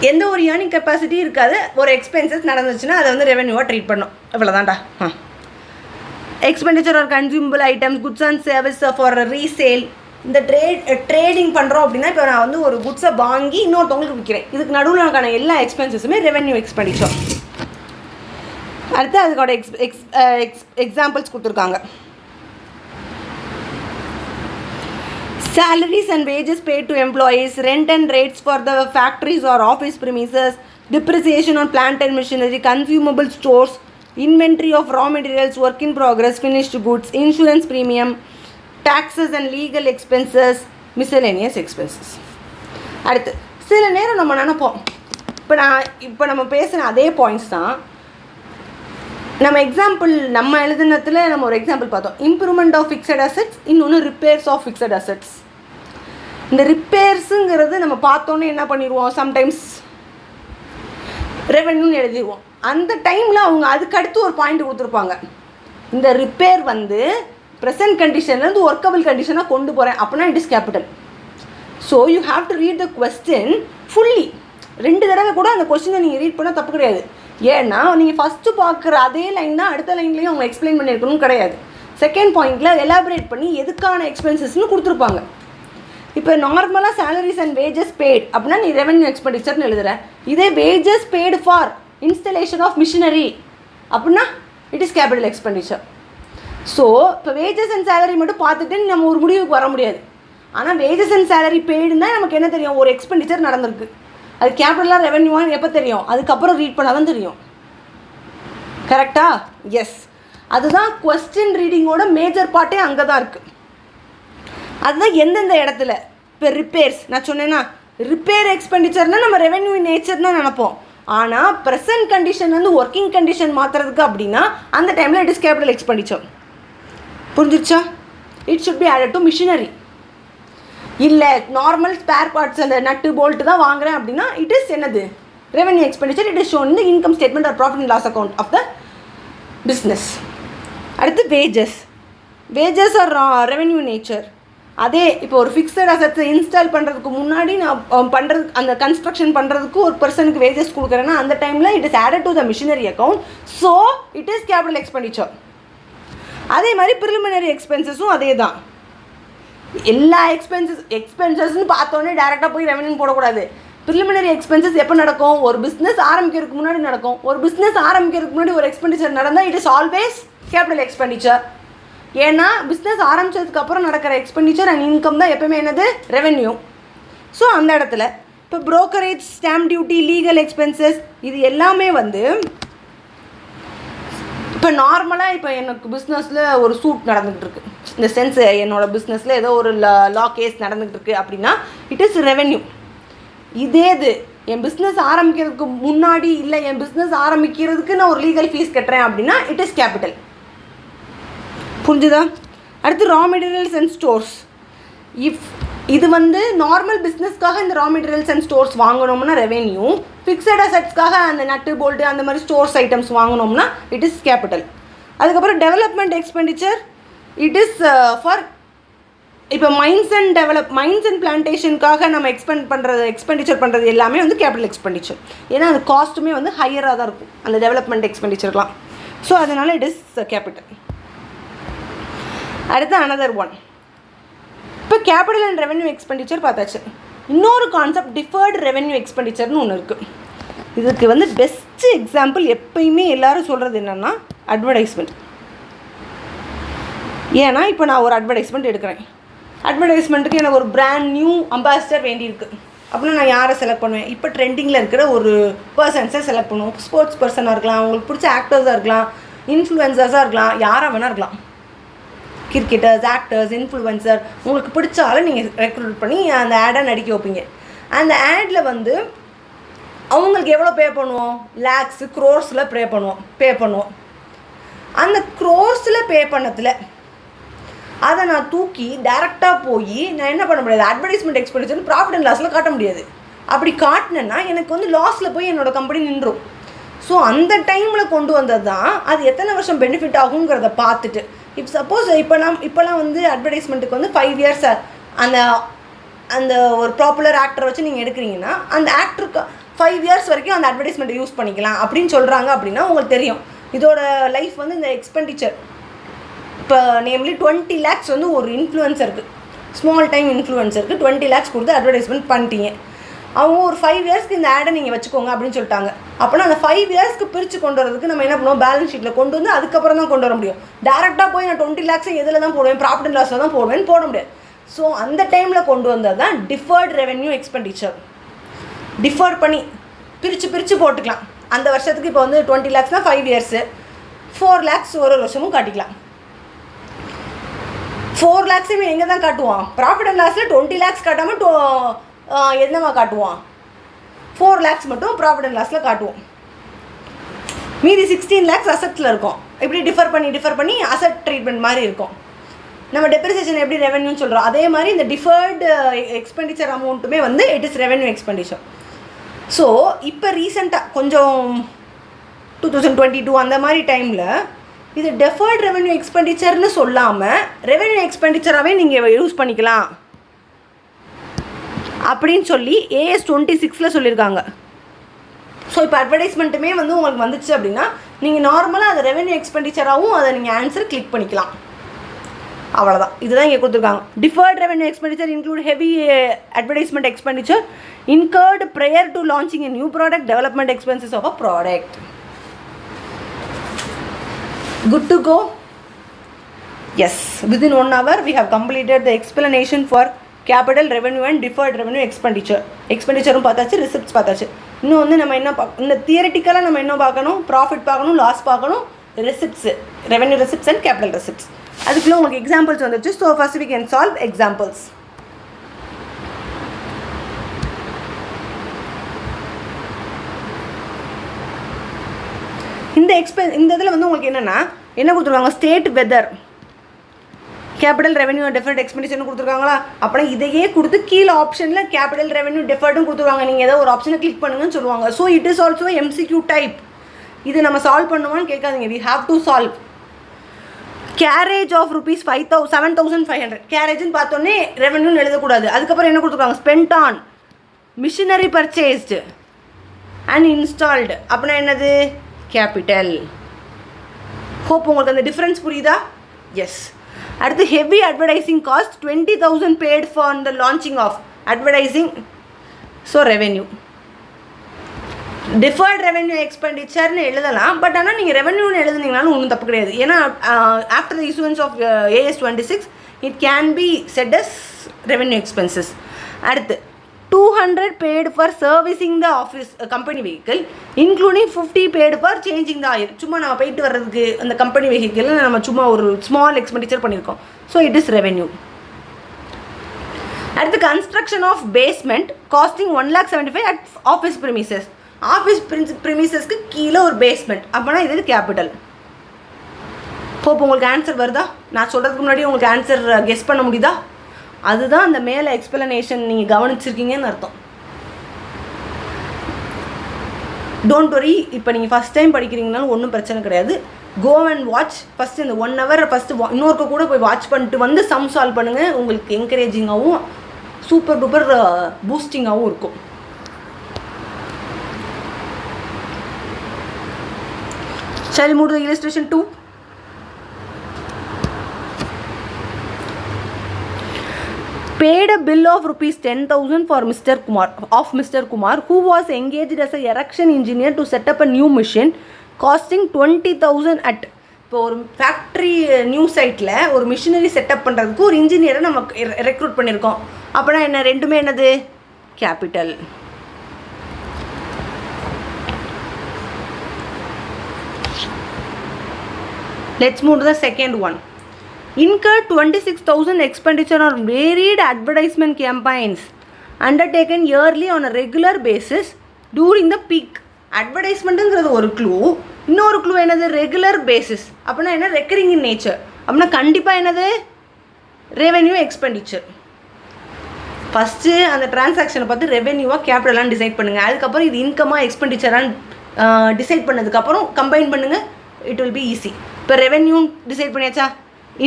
எந்த ஒரு ஏர்னிங் கெப்பாசிட்டி இருக்காது, ஒரு எக்ஸ்பென்சஸ் நடந்துச்சுன்னா அதை வந்து ரெவென்யூவாக ட்ரீட் பண்ணோம். இவ்வளோதான்டா. Expenditure are consumable items, goods and service for resale. இந்த ட்ரேடிங் பண்ணுறோம் அப்படின்னா இப்போ நான் வந்து ஒரு குட்ஸை வாங்கி இன்னொருத்தவங்களுக்கு விற்கிறேன், இதுக்கு நடுவில் எனக்கான எல்லா எக்ஸ்பென்சஸுமே ரெவென்யூ எக்ஸ்பெண்டிச்சர். அடுத்து அதுக்கோட எக்ஸாம்பிள்ஸ் கொடுத்துருக்காங்க. Salaries and wages paid to employees, rent and rates for the factories or office premises, depreciation on plant and machinery, consumable stores, inventory of raw materials, work in progress, finished goods, insurance premium, taxes and legal expenses, miscellaneous expenses. அடுத்து சில நேரம் நம்ம நினைப்போம், இப்போ நம்ம பேசுகிற அதே points தான் நம்ம எக்ஸாம்பிள் நம்ம எழுதினத்தில் நம்ம ஒரு எக்ஸாம்பிள் பார்த்தோம், இம்ப்ரூவ்மெண்ட் ஆஃப் ஃபிக்ஸட் அசெட்ஸ், இன்னொன்று ரிப்பேர்ஸ் ஆஃப் ஃபிக்ஸட் அசெட்ஸ். இந்த ரிப்பேர்ஸுங்கிறது நம்ம பார்த்தோன்னே என்ன பண்ணிடுவோம், சம்டைம்ஸ் ரெவென்யூன்னு எழுதிடுவோம். அந்த டைமில் அவங்க அதுக்கு அடுத்து ஒரு பாயிண்ட் கொடுத்துருப்பாங்க, இந்த ரிப்பேர் வந்து ப்ரெசன்ட் கண்டிஷன்லேருந்து ஒர்க்கபிள் கண்டிஷனாக கொண்டு போகிறேன் அப்படின்னா it is capital. So you have to read the question fully. 2 தடவை கூட அந்த கொஸ்டினை நீங்கள் ரீட் பண்ணால் தப்பு கிடையாது. ஏன்னா நீங்கள் ஃபஸ்ட்டு பார்க்குற அதே லைன் தான் அடுத்த லைன்லேயும் அவங்க எக்ஸ்பிளைன் பண்ணியிருக்கணும் கிடையாது. செகண்ட் பாயிண்டில் எலாபரேட் பண்ணி எதுக்கான எக்ஸ்பென்சஸ்னு கொடுத்துருப்பாங்க. இப்போ நார்மலாக சேலரிஸ் அண்ட் வேஜஸ் பெய்ட் அப்படின்னா நீ ரெவென்யூ எக்ஸ்பெண்டிச்சர்னு எழுதுற. இதே wages paid for installation of machinery அப்படின்னா it is capital expenditure. So இப்போ வேஜஸ் அண்ட் சேலரி மட்டும் பார்த்துட்டு நம்ம ஒரு முடிவுக்கு வர முடியாது. ஆனால் வேஜஸ் அண்ட் சேலரி பெய்டுன்னா நமக்கு என்ன தெரியும், ஒரு எக்ஸ்பெண்டிச்சர் நடந்திருக்கு, அது கேபிட்டலாக ரெவென்யூவான்னு எப்போ தெரியும், அதுக்கப்புறம் ரீட் பண்ணால் தான் தெரியும். கரெக்டா? எஸ், அதுதான் கொஸ்டின் ரீடிங்கோட மேஜர் பார்ட்டே அங்கே தான் இருக்குது. அதுதான் எந்தெந்த இடத்துல. இப்போ ரிப்பேர்ஸ் நான் சொன்னேன்னா ரிப்பேர் எக்ஸ்பெண்டிச்சர்னால் நம்ம ரெவென்யூ நேச்சர் தான் நினைப்போம். ஆனால் ப்ரெசன்ட் கண்டிஷன் வந்து ஒர்க்கிங் கண்டிஷன் மாற்றுறதுக்கு அப்படின்னா அந்த டைமில் இட் இஸ் கேபிட்டல் எக்ஸ்பெண்டிச்சர். புரிஞ்சிருச்சா? It should be added to machinery. இல்லை நார்மல் ஸ்பேர் பார்ட்ஸ் அந்த நட்டு போல்ட்டு தான் வாங்குறேன் அப்படின்னா இட் இஸ் என்னது revenue expenditure. It is shown in the income statement or profit and loss account of the business. அடுத்து wages are revenue nature. அதே இப்போ ஒரு ஃபிக்ஸட் அசட்ஸை இன்ஸ்டால் பண்ணுறதுக்கு முன்னாடி நான் பண்ணுறதுக்கு அந்த கன்ஸ்ட்ரக்ஷன் பண்ணுறதுக்கு ஒரு பர்சனுக்கு வேஜஸ் கொடுக்குறேன்னா அந்த டைமில் it is added to the machinery account. So it is capital expenditure. அதே மாதிரி ப்ரிலிமினரி எக்ஸ்பென்சஸும் அதே தான். எல்லா எக்ஸ்பென்சஸ்ன்னு பார்த்தோன்னே டேரெக்டாக போய் ரெவென்யூ போடக்கூடாது. ப்ரிலிமினரி எக்ஸ்பென்சஸ் எப்போ நடக்கும், ஒரு பிஸ்னஸ் ஆரம்பிக்கிறதுக்கு முன்னாடி நடக்கும். ஒரு பிஸ்னஸ் ஆரம்பிக்கிறதுக்கு முன்னாடி ஒரு எக்ஸ்பெண்டிச்சர் நடந்தால் it is always capital expenditure. ஏன்னா பிஸ்னஸ் ஆரம்பித்ததுக்கப்புறம் நடக்கிற எக்ஸ்பெண்டிச்சர் அண்ட் இன்கம் தான் எப்போயுமே என்னது ரெவென்யூ. ஸோ அந்த இடத்துல இப்போ brokerage, stamp duty, legal expenses இது எல்லாமே வந்து இப்போ நார்மலாக இப்போ எனக்கு பிஸ்னஸில் ஒரு சூட் நடந்துகிட்டு இருக்குது, இந்த சென்ஸ் என்னோடய பிஸ்னஸில் ஏதோ ஒரு லா கேஸ் நடந்துகிட்டு இருக்குது அப்படின்னா இட் இஸ் ரெவென்யூ. இதே இது என் பிஸ்னஸ் ஆரம்பிக்கிறதுக்கு முன்னாடி இல்லை என் பிஸ்னஸ் ஆரம்பிக்கிறதுக்கு நான் ஒரு லீகல் ஃபீஸ் கட்டுறேன் அப்படின்னா இட் இஸ் கேபிட்டல். புரிஞ்சுதா? அடுத்து ரா மெட்டீரியல்ஸ் அண்ட் ஸ்டோர்ஸ். இது வந்து நார்மல் பிஸ்னஸ்க்காக இந்த ரா மெட்டீரியல்ஸ் அண்ட் ஸ்டோர்ஸ் வாங்கணும்னா ரெவென்யூ. ஃபிக்ஸட் அசட்ஸ்க்காக அந்த நட்டு போல்ட்டு அந்த மாதிரி ஸ்டோர்ஸ் ஐட்டம்ஸ் வாங்கினோம்னா இட் இஸ் கேபிட்டல். அதுக்கப்புறம் development expenditure it is for இப்போ மைன்ஸ் அண்ட் பிளான்டேஷனுக்காக நம்ம எக்ஸ்பெண்டிச்சர் பண்ணுறது எல்லாமே வந்து கேபிட்டல் எக்ஸ்பெண்டிச்சர். ஏன்னா அது காஸ்ட்டுமே வந்து ஹையராக தான் இருக்கும் அந்த டெவலப்மெண்ட் எக்ஸ்பெண்டிச்சர்லாம். ஸோ அதனால் இட் இஸ் கேபிட்டல். அடுத்து அனதர் ஒன். இப்போ கேபிட்டல் அண்ட் ரெவென்யூ எக்ஸ்பெண்டிச்சர் பார்த்தாச்சு. இன்னொரு கான்செப்ட் டிஃபர்டு ரெவென்யூ எக்ஸ்பெண்டிச்சர்னு ஒன்று இருக்குது. இதுக்கு வந்து பெஸ்ட்டு எக்ஸாம்பிள் எப்பயுமே எல்லோரும் சொல்கிறது என்னென்னா அட்வர்டைஸ்மெண்ட். ஏன்னா இப்போ நான் ஒரு அட்வர்டைஸ்மெண்ட் எடுக்கிறேன், அட்வர்டைஸ்மெண்ட்டுக்கு எனக்கு ஒரு பிராண்ட் நியூ அம்பாசிடர் வேண்டியிருக்கு அப்படின்னா நான் யாரை செலக்ட் பண்ணுவேன், இப்போ ட்ரெண்டிங்கில் இருக்கிற ஒரு பர்சன்ஸை செலக்ட் பண்ணுவோம். ஸ்போர்ட்ஸ் பர்சனாக இருக்கலாம், உங்களுக்கு பிடிச்ச ஆக்டர்ஸாக இருக்கலாம், இன்ஃப்ளூயன்சர்ஸாக இருக்கலாம், யாராக வேணா இருக்கலாம். கிரிக்கெட்டர்ஸ், ஆக்டர்ஸ், இன்ஃப்ளூயன்சர், உங்களுக்கு பிடிச்ச ஆளை நீங்கள் ரெக்ரூட் பண்ணி அந்த ஆடை நடிக்க வைப்பீங்க. அந்த ஆடில் வந்து அவங்களுக்கு எவ்வளோ பே பண்ணுவோம், லேக்ஸு க்ரோர்ஸில் பே பண்ணுவோம். அந்த க்ரோர்ஸில் பே பண்ணதில் அதை நான் தூக்கி டேரெக்டாக போய் நான் என்ன பண்ண முடியாது, அட்வர்டைஸ்மெண்ட் எக்ஸ்பெண்டிச்சர் ப்ராஃபிட் அண்ட் லாஸில் காட்ட முடியாது. அப்படி காட்டினேன்னா எனக்கு வந்து லாஸில் போய் என்னோடய கம்பெனி நின்றும். ஸோ அந்த டைமில் கொண்டு வந்தது தான் அது எத்தனை வருஷம் பெனிஃபிட் ஆகுங்கிறத பார்த்துட்டு. இப்போ சப்போஸ் இப்போலாம் வந்து அட்வர்டைஸ்மெண்ட்டுக்கு வந்து 5 இயர்ஸ் அந்த அந்த ஒரு பாப்புலர் ஆக்டரை வச்சு நீங்கள் எடுக்கிறீங்கன்னா அந்த ஆக்டருக்கு 5 இயர்ஸ் வரைக்கும் அந்த அட்வர்டைஸ்மெண்ட்டை யூஸ் பண்ணிக்கலாம் அப்படின்னு சொல்கிறாங்க. அப்படின்னா உங்களுக்கு தெரியும் இதோட லைஃப் வந்து இந்த எக்ஸ்பெண்டிச்சர் இப்போ நேம்லி 20 lakhs வந்து ஒரு இன்ஃப்ளூயன்சருக்கு, ஸ்மால் டைம் இன்ஃப்ளூயன்சருக்கு 20 lakhs கொடுத்து அட்வர்டைஸ்மெண்ட் பண்ணிட்டீங்க. அவங்க ஒரு 5 இயர்ஸ்க்கு இந்த ஆடை நீங்கள் வச்சுக்கோங்க அப்படின்னு சொல்லிட்டாங்க. அப்போனா அந்த 5 இயர்ஸ்க்கு பிரித்து கொண்டு வரதுக்கு நம்ம என்ன பண்ணுவோம், பேலன்ஸ் ஷீட்டில் கொண்டு வந்து அதுக்கப்புறம் தான் கொண்டு வர முடியும். டேரெக்டாக போய் நான் 20 lakhs எதில் தான் போடுவேன், ப்ராஃபிட் அண்ட் லாஸில் தான் போடுவேன்னு போட முடியாது. ஸோ அந்த டைமில் கொண்டு வந்தது தான் டிஃபர்ட் ரெவென்யூ எக்ஸ்பெண்டிச்சர். டிஃபர்ட் பண்ணி பிரித்து போட்டுக்கலாம். அந்த வருஷத்துக்கு இப்போ வந்து 20 lakhsனால் 5 இயர்ஸு, 4 lakhs ஒரு வருஷமும் காட்டிக்கலாம். 4 lakhsமே எங்கே தான் காட்டுவான், ப்ராஃபிட் அண்ட் லாஸில் 20 lakhs காட்டாமல் என்னவா காட்டுவான், 4 lakhs மட்டும் ப்ராஃபிட் அண்ட் லாஸில் காட்டுவோம். மீதி 16 lakhs அசெட்ஸில் இருக்கும். இப்படி டிஃபர் பண்ணி அசெட் ட்ரீட்மெண்ட் மாதிரி இருக்கும். நம்ம டெப்ரிசியேஷன் எப்படி ரெவென்யூன்னு சொல்கிறோம், அதே மாதிரி இந்த டிஃபர்டு எக்ஸ்பெண்டிச்சர் அமௌண்ட்டுமே வந்து it is revenue expenditure. So இப்போ ரீசெண்டாக கொஞ்சம் 2022 அந்த மாதிரி டைமில் இது டெஃபர்ட் ரெவென்யூ எக்ஸ்பெண்டிச்சர்னு சொல்லாமல் ரெவென்யூ எக்ஸ்பெண்டிச்சராகவே நீங்கள் யூஸ் பண்ணிக்கலாம் அப்படின்னு சொல்லி AS 26 சொல்லியிருக்காங்க. ஸோ இப்போ அட்வர்டைஸ்மெண்ட்டுமே வந்து உங்களுக்கு வந்துச்சு அப்படின்னா நீங்கள் நார்மலாக அதை ரெவென்யூ எக்ஸ்பெண்டிச்சராகவும் அதை நீங்கள் ஆன்சர் கிளிக் பண்ணிக்கலாம். அவ்வளோதான், இதுதான் இங்கே கொடுத்துருக்காங்க. Deferred revenue expenditure include heavy advertisement expenditure incurred prior to launching a new product, development expenses of a product. Good to go? Yes, within 1 hour we have completed the explanation for capital revenue and deferred revenue expenditure. எக்ஸ்பெண்டிச்சரும் பார்த்தாச்சு, receipts பார்த்தாச்சு. இன்னும் வந்து நம்ம என்ன இந்த தியரிட்டிக்கலாக நம்ம என்ன பார்க்கணும், ப்ராஃபிட் பார்க்கணும், லாஸ் பார்க்கணும், receipts, revenue receipts and capital receipts. அதுக்குள்ளே உங்களுக்கு எக்ஸாம்பிள்ஸ் வந்துச்சு. So first we can solve examples. இந்த இதில் வந்து உங்களுக்கு என்னென்னா என்ன கொடுத்துருக்காங்க, state whether, capital revenue deferred எக்ஸ்பெண்டிச்சர்னு கொடுத்துருக்காங்களா. அப்படின்னா இதையே கொடுத்து கீழே ஆப்ஷனில் கேபிட்டல் ரெவென்யூ டெஃபர்டும் கொடுத்துருவாங்க. நீங்கள் ஏதோ ஒரு ஆப்ஷனை கிளிக் பண்ணுங்கன்னு சொல்லுவாங்க. So it is also MCQ type. இது நம்ம சால்வ் பண்ணுவோன்னு கேட்காதீங்க, we have to solve. Carriage of rupees 7,500 கேரேஜ்னு பார்த்தோன்னே ரெவென்யூன்னு எழுதக்கூடாது. அதுக்கப்புறம் என்ன கொடுத்துருக்காங்க, spend on machinery purchased and installed. அப்படின்னா என்னது, கேபிட்டல். ஹோப் உங்களுக்கு அந்த டிஃப்ரென்ஸ் புரியுதா? எஸ். அடுத்து heavy advertising cost 20,000 paid for the launching of advertising. So revenue. Deferred revenue எக்ஸ்பெண்டிச்சர்னு எழுதலாம். பட் ஆனால் நீங்கள் ரெவென்யூன்னு எழுதுனீங்கனாலும் ஒன்றும் தப்பு கிடையாது. ஏன்னா after the issuance of AS 26 it can be set as revenue expenses. அடுத்து 200 paid for servicing the office company vehicle including 50 paid for changing the oil. சும்மா நம்ம போயிட்டு வர்றதுக்கு அந்த கம்பெனி வெஹிக்கிள் நம்ம சும்மா ஒரு ஸ்மால் எக்ஸ்பெண்டிச்சர் பண்ணியிருக்கோம். So it is revenue. அடுத்து construction of basement costing 1,75,000 at office premises. Office ப்ரிமிசஸ்க்கு கீழே ஒரு பேஸ்மெண்ட். அப்போனா இது கேபிட்டல். ஹோப் உங்களுக்கு ஆன்சர் வருதா? நான் சொல்கிறதுக்கு முன்னாடி உங்களுக்கு ஆன்சர் கெஸ் பண்ண முடியுதா? அதுதான் அந்த மேலே எக்ஸ்பிளனேஷன் நீங்கள் கவனிச்சிருக்கீங்கன்னு அர்த்தம். டோன்ட் வரி, இப்போ நீங்கள் ஃபஸ்ட் டைம் படிக்கிறீங்கனாலும் ஒன்றும் பிரச்சனை கிடையாது. கோ அண்ட் வாட்ச் ஃபஸ்ட்டு இந்த 1 hour ஃபஸ்ட்டு இன்னொருக்கு கூட போய் வாட்ச் பண்ணிட்டு வந்து சம் சால்வ் பண்ணுங்கள். உங்களுக்கு என்கரேஜிங்காகவும் சூப்பர் டூப்பர் பூஸ்டிங்காகவும் இருக்கும். Shall we move to illustration 2? Paid a bill of rupees 10,000 for Mr. Kumar who was engaged as a erection engineer to set up a new machine costing 20,000 at. இப்போ ஒரு factory new சைட்டில் ஒரு machinery setup பண்ணுறதுக்கு ஒரு இன்ஜினியரை நம்ம recruit பண்ணியிருக்கோம். அப்படின்னா என்ன, ரெண்டுமே என்னது, capital. Let's move to the second one. Incurred 26,000 expenditure on varied advertisement campaigns undertaken yearly on a regular basis during the peak. அட்வர்டைஸ்மெண்ட்டுங்கிறது ஒரு க்ளூ. இன்னொரு க்ளூ என்னது, ரெகுலர் பேசிஸ். அப்படின்னா என்ன, ரெக்கரிங் இன் நேச்சர். அப்படின்னா கண்டிப்பாக என்னது, ரெவென்யூ எக்ஸ்பெண்டிச்சர். ஃபஸ்ட்டு அந்த டிரான்சாக்ஷனை பார்த்து ரெவென்யூவாக கேபிட்டலான்னு டிசைட் பண்ணுங்கள். அதுக்கப்புறம் இது இன்கமாக எக்ஸ்பெண்டிச்சரான்னு டிசைட் பண்ணதுக்கப்புறம் கம்பைன் பண்ணுங்கள், இட் வில் பி ஈஸி. இப்போ ரெவென்யூ டிசைட் பண்ணியாச்சா,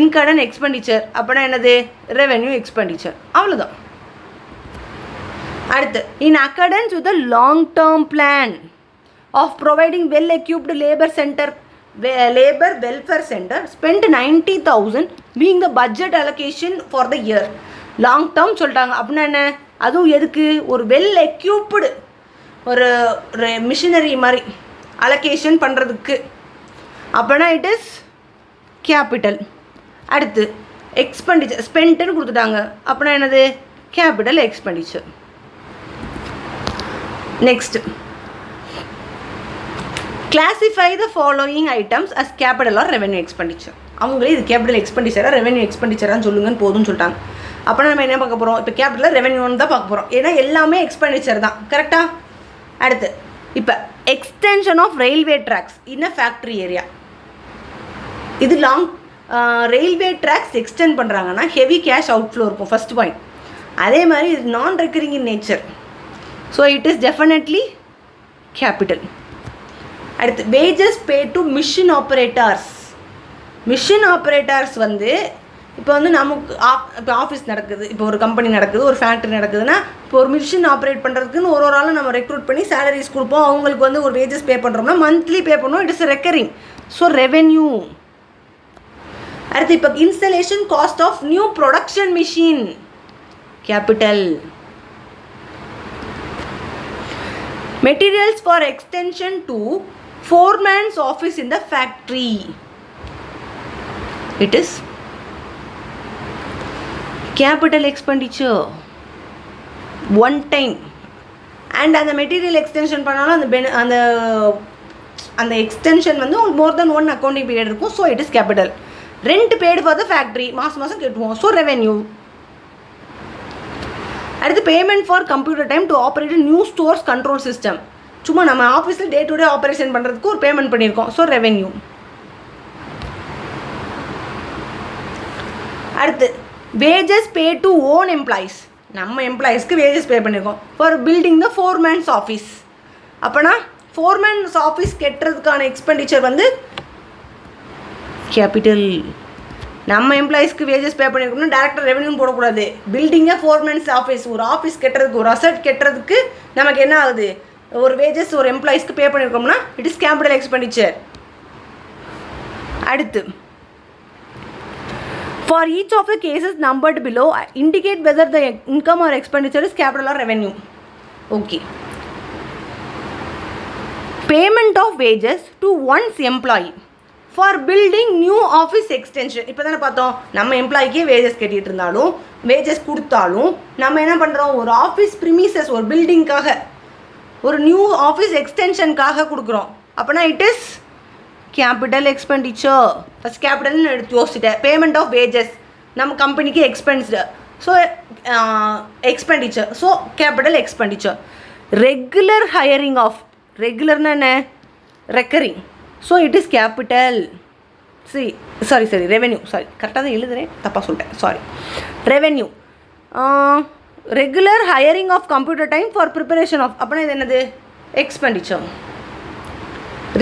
இன்கம் அண்ட் எக்ஸ்பெண்டிச்சர் அப்படின்னா என்னது, ரெவென்யூ எக்ஸ்பெண்டிச்சர், அவ்வளோதான். அடுத்து, in accordance with the long term plan of providing well equipped labour welfare centre spend 90,000 being the budget allocation for the year. Long term சொல்லிட்டாங்க அப்படின்னா என்ன, அதுவும் எதுக்கு, ஒரு வெல் எக்யூப்டு ஒரு மிஷினரி மாதிரி அலோகேஷன் பண்ணுறதுக்கு, அப்படின்னா இட் இஸ் கேபிட்டல். அடுத்து எக்ஸ்பெண்டிச்சர் ஸ்பெண்ட்டுன்னு கொடுத்துட்டாங்க அப்படின்னா என்னது, capital expenditure. Next, classify the following items as capital or revenue expenditure. அவங்களே இது கேபிட்டல் எக்ஸ்பெண்டிச்சராக ரெவென்யூ எக்ஸ்பெண்டிச்சரான்னு சொல்லுங்கன்னு போதும்னு சொல்லிட்டாங்க. அப்படின்னா நம்ம என்ன பார்க்க போகிறோம், இப்போ கேபிட்டலில் ரெவென்யூன்னு தான் பார்க்க போகிறோம், ஏன்னா எல்லாமே எக்ஸ்பெண்டிச்சர் தான், கரெக்டாக. அடுத்து, இப்போ extension of railway tracks in a factory area. இது லாங் ரயில்வே ட்ராக்ஸ் எக்ஸ்டெண்ட் பண்ணுறாங்கன்னா ஹெவி கேஷ் அவுட்ஃப்ளோ இருக்கும், ஃபர்ஸ்ட் பாயிண்ட். அதே மாதிரி இது non recurring in nature, so it is definitely capital. அடுத்து, wages pay to machine operators. Machine operators வந்து இப்போ வந்து நமக்கு இப்போ ஆஃபீஸ் நடக்குது, இப்போ ஒரு கம்பெனி நடக்குது, ஒரு ஃபேக்ட்ரி நடக்குதுன்னா, இப்போ ஒரு மிஷின் ஆப்ரேட் பண்ணுறதுக்குன்னு ஒரு ஆளை நம்ம ரெக்ரூட் பண்ணி சேலரிஸ் கொடுப்போம், அவங்களுக்கு வந்து ஒரு வேஜஸ் பே பண்ணுறோம்னா மந்த்லி பே பண்ணுவோம், it is recurring, so revenue. அடுத்து, இப்போ installation cost of new production machine, capital. Materials for extension to foreman's office in the factory, it is capital expenditure, one time. And அந்த material extension பண்ணாலும் அந்த extension வந்து மோர் than one accounting period இருக்கும், so it is capital. Rent paid for the factory, மாதம் கட்டுவோம், so revenue. அடுத்து, payment for computer time to operate new stores control system. சும்மா நம்ம ஆஃபீஸில் டே டு டே ஆப்ரேஷன் பண்ணுறதுக்கு ஒரு பேமெண்ட் பண்ணியிருக்கோம், ஸோ ரெவென்யூ. அடுத்து, wages pay to own employees. நம்ம எம்ப்ளாயீஸ்க்கு வேஜஸ் பே பண்ணியிருக்கோம் ஃபார் பில்டிங் த ஃபோர்மேன்ஸ் ஆஃபீஸ். அப்போனா ஃபோர்மேன்ஸ் ஆஃபீஸ் கட்டுறதுக்கான எக்ஸ்பெண்டிச்சர் வந்து கேபிட்டல். நம்ம எம்ப்ளாயீஸ்க்கு வேஜஸ் பே பண்ணியிருக்கோம்னா டேரக்டாக ரெவென்யூன்னு போடக்கூடாது. பில்டிங்கே ஃபோர்மேன்ஸ் ஆஃபீஸ், ஒரு ஆஃபீஸ் கட்டுறதுக்கு, ஒரு அசட் கட்டுறதுக்கு நமக்கு என்ன ஆகுது, ஒரு வேஜஸ் ஒரு எம்ப்ளாயீஸ்க்கு பே பண்ணியிருக்கோம்னா இட் இஸ் கேபிட்டல் எக்ஸ்பெண்டிச்சர். அடுத்து, for each of the cases numbered below indicate whether the income or expenditure is capital or revenue. Okay. Payment of wages to one's employee for building new office extension. இப்போ தானே பார்த்தோம், நம்ம எம்ப்ளாய்க்கே wages கட்டிகிட்டு இருந்தாலும் wages கொடுத்தாலும் நம்ம என்ன பண்ணுறோம், ஒரு ஆஃபீஸ் ப்ரிமிசஸ், ஒரு பில்டிங்காக, ஒரு நியூ ஆஃபீஸ் எக்ஸ்டென்ஷனுக்காக கொடுக்குறோம், அப்படின்னா it is capital expenditure. First கேபிட்டல்னு எடுத்து யோசிச்சிட்டேன். பேமெண்ட் ஆஃப் வேஜஸ் நம்ம கம்பெனிக்கு expensed, so expenditure, so capital expenditure. Regular hiring of, ரெகுலர்னா என்ன, recurring, so it is capital. Sorry revenue, sorry கரெக்டாக தான் எழுதுறேன், தப்பாக சொல்லிட்டேன், sorry. Revenue. Regular hiring of computer time for preparation of, அப்படின்னா இது என்னது, எக்ஸ்பெண்டிச்சர்.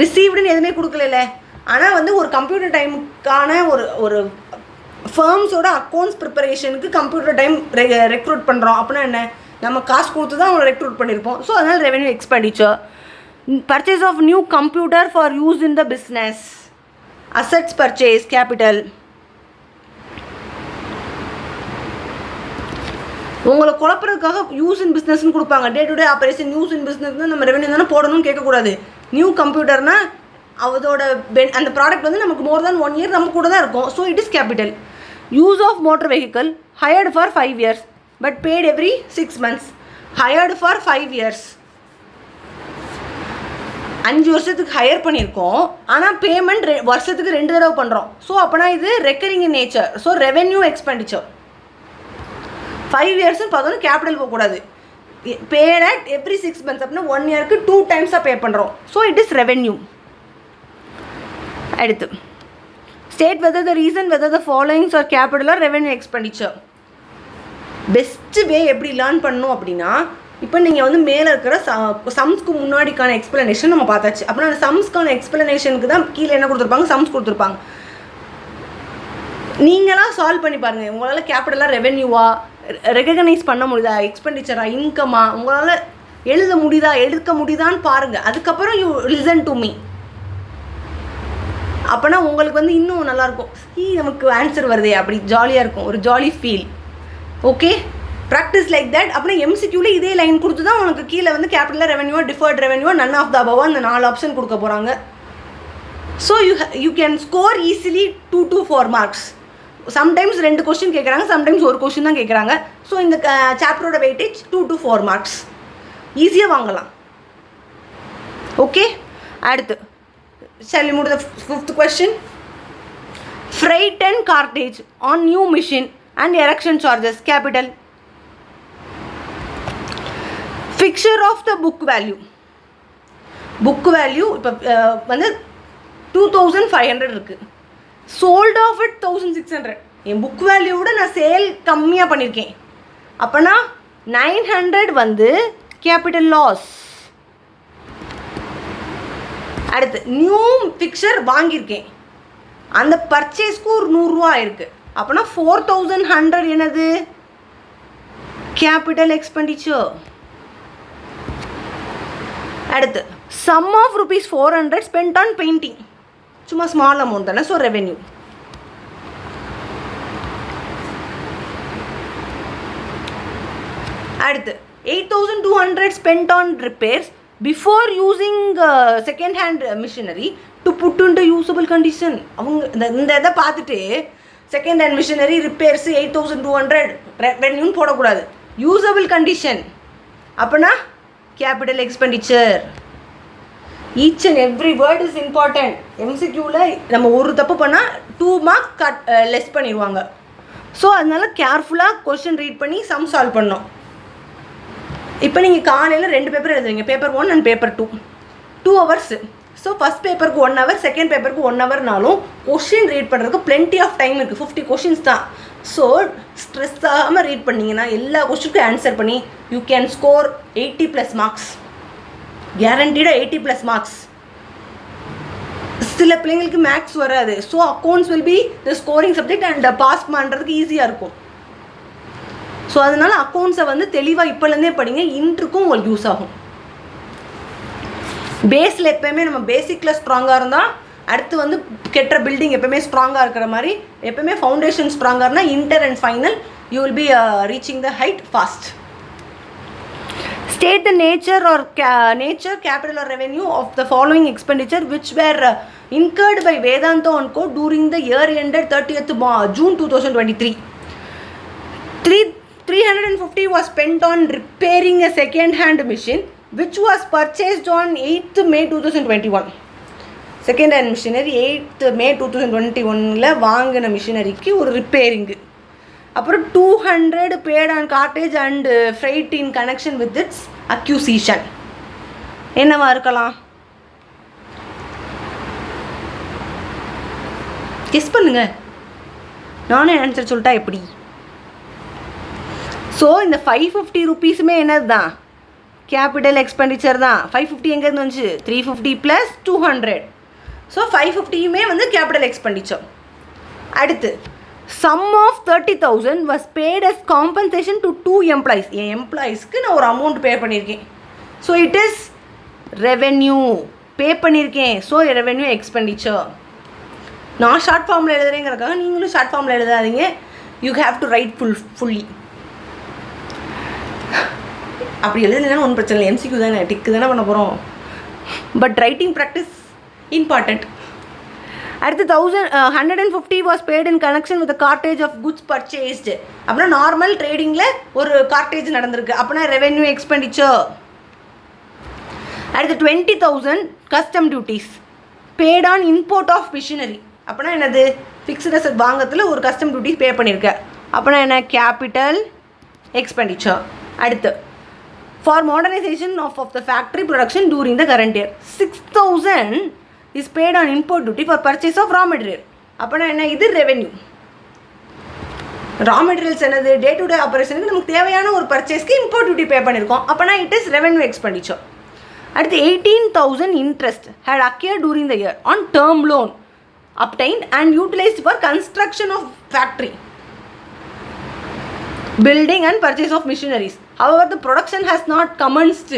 ரிசீவ்டுன்னு எதுவுமே கொடுக்கல, ஆனால் வந்து ஒரு கம்ப்யூட்டர் டைமுக்கான ஒரு ஃபர்ம்ஸோட அக்கௌண்ட்ஸ் ப்ரிப்பரேஷனுக்கு கம்ப்யூட்டர் டைம் ரெக்ரூட் பண்ணுறோம், அப்படின்னா என்ன, நம்ம காசு கொடுத்து தான் அவங்க ரெக்ரூட் பண்ணியிருப்போம், ஸோ அதனால் revenue expenditure. Purchase of new computer for use in the business, assets purchase, capital. உங்களை குழப்பறதுக்காக யூஸ் இன் பிஸ்னஸ்ன்னு கொடுப்பாங்க, day to day operation use in பிஸ்னஸ்னால் நம்ம ரெவென்யூ தானே போடணும்னு கேட்கக்கூடாது. நியூ கம்ப்யூட்டர்னால் அதோட அந்த ப்ராடக்ட் வந்து நமக்கு மோர் தென் 1 இயர் நம்ம கூட தான் இருக்கும், so it is capital. Use of motor vehicle hired for 5 years but paid every 6 months. Hired for 5 years, 5 வருஷத்துக்கு ஹையர் பண்ணியிருக்கோம், ஆனால் பேமெண்ட் வருஷத்துக்கு 2 தடவை பண்ணுறோம், ஸோ அப்போனா இது recurring in nature, so revenue expenditure. 5 இயர்ஸ்னு பார்த்தோன்னா கேபிட்டல் போகக்கூடாது. பேட் அட் எவ்ரி 6 months, அப்படின்னா 1 இயருக்கு 2 times பே பண்ணுறோம், ஸோ இட் இஸ் ரெவென்யூ. அடுத்து, state whether the reason whether the followings are capital or revenue expenditure. Best way எப்படி learn பண்ணணும் அப்படின்னா, இப்போ நீங்கள் வந்து மேலே இருக்கிற சம்ஸ்க்கு முன்னாடிக்கான எக்ஸ்ப்ளனேஷன் நம்ம பார்த்தாச்சு. அப்புறம் அந்த சம்ஸ்க்கான எக்ஸ்ப்ளனேஷனுக்கு தான் கீழே என்ன கொடுத்துருப்பாங்க, சம்ஸ் கொடுத்துருப்பாங்க. நீங்களாம் சால்வ் பண்ணி பாருங்கள். உங்களால் கேபிட்டலாக ரெவென்யூவா ரெகனைஸ் பண்ண முடியுதா, எக்ஸ்பெண்டிச்சரா, இன்கமா, உங்களால் எழுத முடியுதா, எடுக்க முடியுதான்னு பாருங்கள். அதுக்கப்புறம் யூ லிசன் டு மீ. அப்போனா உங்களுக்கு வந்து இன்னும் நல்லாயிருக்கும். நமக்கு ஆன்சர் வருதே அப்படி ஜாலியாக இருக்கும், ஒரு jolly feel. Okay, practice like that. அப்புறம் எம்சிக்யூவில் இதே லைன் கொடுத்து தான் உனக்கு கீழே வந்து கேபிட்டல் ரெவென்யூவா, டிஃபர்ட் ரெவென்யூவா, நன் ஆஃப் த அபவா அந்த 4 ஆப்ஷன் கொடுக்க போகிறாங்க. So you can score easily 2 to 4 marks. Sometimes 2 question கேட்குறாங்க, சம்டைம்ஸ் ஒரு கொஸ்டின் தான் கேட்குறாங்க. ஸோ இந்த சாப்டரோட வெயிட்டேஜ் 2 to 4 மார்க்ஸ் ஈஸியாக வாங்கலாம். ஓகே, அடுத்து shall we move to the 5th question? Freight and cartage on new machine and erection charges capital. Fixture of the book value. Book value இப்போ வந்து 2500 இருக்குது, sold of it 1600. என் book வேல்யூவோட நான் sale கம்மியாக பண்ணியிருக்கேன். அப்போனா 900 வந்து கேபிட்டல் லாஸ். அடுத்து நியூ ஃபிக்சர் வாங்கியிருக்கேன், அந்த பர்ச்சேஸ்க்கு ஒரு 100 ரூபா இருக்குது. அப்போனா 4100 என்னது, கேபிட்டல் எக்ஸ்பெண்டிச்சர். அடுத்து sum of ₹400 spend on painting, சும்மா ஸ்மால் அமௌண்ட் தானே, ஸோ ரெவென்யூ. அடுத்து 8200 spend on repairs before using second hand machinery to put into usable condition. அவங்க இந்த இதை பார்த்துட்டு செகண்ட் ஹேண்ட் மிஷினரி ரிப்பேர்ஸ் 8200 ரெவென்யூன்னு போடக்கூடாது, யூசபிள் கண்டிஷன். அப்போனா capital expenditure. Each and every word is important. எம்சிக்யூவில் நம்ம ஒரு தப்பு பண்ணால் 2 மார்க் லெஸ் பண்ணிடுவாங்க. ஸோ அதனால கேர்ஃபுல்லாக கொஸ்டின் ரீட் பண்ணி சம் சால்வ் பண்ணோம். இப்போ நீங்கள் காலையில் 2 பேப்பர் எழுதுவீங்க, paper 1 and paper 2, 2 hours. So first பேப்பருக்கு 1 hour, செகண்ட் பேப்பருக்கு 1 hourனாலும் கொஷின் ரீட் பண்ணுறதுக்கு plenty ஆஃப் டைம் இருக்குது. 50 questions தான். ஸோ ஸ்ட்ரெஸ் ஆகாமல் ரீட் பண்ணிங்கன்னா எல்லா கொஸ்டினுக்கும் ஆன்சர் பண்ணி யூ கேன் ஸ்கோர் 80+ மார்க்ஸ். கேரண்டீடாக 80+ மார்க்ஸ். சில பிள்ளைங்களுக்கு மேக்ஸ் வராது, so accounts will be the scoring subject and pass பண்ணுறதுக்கு ஈஸியாக இருக்கும். ஸோ அதனால் அக்கௌண்ட்ஸை வந்து தெளிவாக இப்போலேருந்தே படிங்க, இன்ட்ருக்கும் உங்களுக்கு யூஸ் ஆகும். பேஸில் எப்போயுமே நம்ம பேசிக்கில் ஸ்ட்ராங்காக இருந்தால் அடுத்து வந்து கெட்டுற பில்டிங் எப்போயுமே ஸ்ட்ராங்காக இருக்கிற மாதிரி எப்போயுமே ஃபவுண்டேஷன் ஸ்ட்ராங்காக இருந்தால் inter and final you will be reaching the height fast. State the nature or capital or revenue of the following expenditure which were incurred by Vedanta & Co during the year ended 30th June 2023. 350 was spent on repairing a second-hand machine which was purchased on 8th May 2021. Second-hand machinery 8th May 2021ல வாங்கின மிஷினரிக்கு ஒரு ரிப்பேரிங்கு. அப்புறம் 200 paid on cartage and freight in connection with its acquisition. என்னவா இருக்கலாம்? Guess பண்ணுங்க, நானே answer சொல்லிட்டா எப்படி? So இந்த 550 rupeesமே என்னது தான், கேபிட்டல் எக்ஸ்பெண்டிச்சர் தான். 550 எங்கேருந்து வந்துச்சு, 350 + 200. ஸோ 550யுமே வந்து கேபிட்டல் எக்ஸ்பெண்டிச்சர். அடுத்து sum of 30,000 was paid as compensation to 2 employees. என் எம்ப்ளாயிஸ்க்கு நான் ஒரு அமௌண்ட் பே பண்ணியிருக்கேன். So it is revenue. Pay பண்ணியிருக்கேன், ஸோ ரெவென்யூ எக்ஸ்பெண்டிச்சர். நான் ஷார்ட் ஃபார்மில் எழுதுறேங்கிறதுக்காக நீங்களும் ஷார்ட் ஃபார்மில் எழுதாதீங்க. You have to write fully. அப்படி எழுதுனா ஒன்றும் பிரச்சனை இல்லை, எம்சிக்யூ தானே, டிக்கு தானே பண்ண போகிறோம். But writing practice important. அடுத்து 150 was paid in connection with cartage of goods purchased. அப்படின்னா நார்மல் ட்ரேடிங்கில் ஒரு கார்டேஜ் நடந்திருக்கு, அப்படின்னா ரெவென்யூ எக்ஸ்பெண்டிச்சர். அடுத்து 20,000 custom duties paid on import of machinery. அப்படின்னா என்னது, ஃபிக்ஸ்டு அசெட் வாங்கத்தில் ஒரு கஸ்டம் டியூட்டிஸ் பே பண்ணியிருக்கேன், அப்படின்னா என்ன, கேபிட்டல் எக்ஸ்பெண்டிச்சர். அடுத்து for modernisation of the factory production during the current year 6,000 is paid on import duty for purchase of raw material. அப்போனா என்ன, இது ரெவென்யூ. ரா மெட்டீரியல்ஸ் என்னது, டே டு டே ஆப்ரேஷனுக்கு நமக்கு தேவையான ஒரு பர்ச்சேஸ்க்கு இம்போர்ட் டியூட்டி பே பண்ணியிருக்கோம். அப்போனா இட் இஸ் ரெவென்யூ எக்ஸ்பெண்டிச்சர். அடுத்து 18,000 interest had occurred during the year on term loan obtained and utilized for construction of factory, building and purchase of machineries. However, the production has not commenced.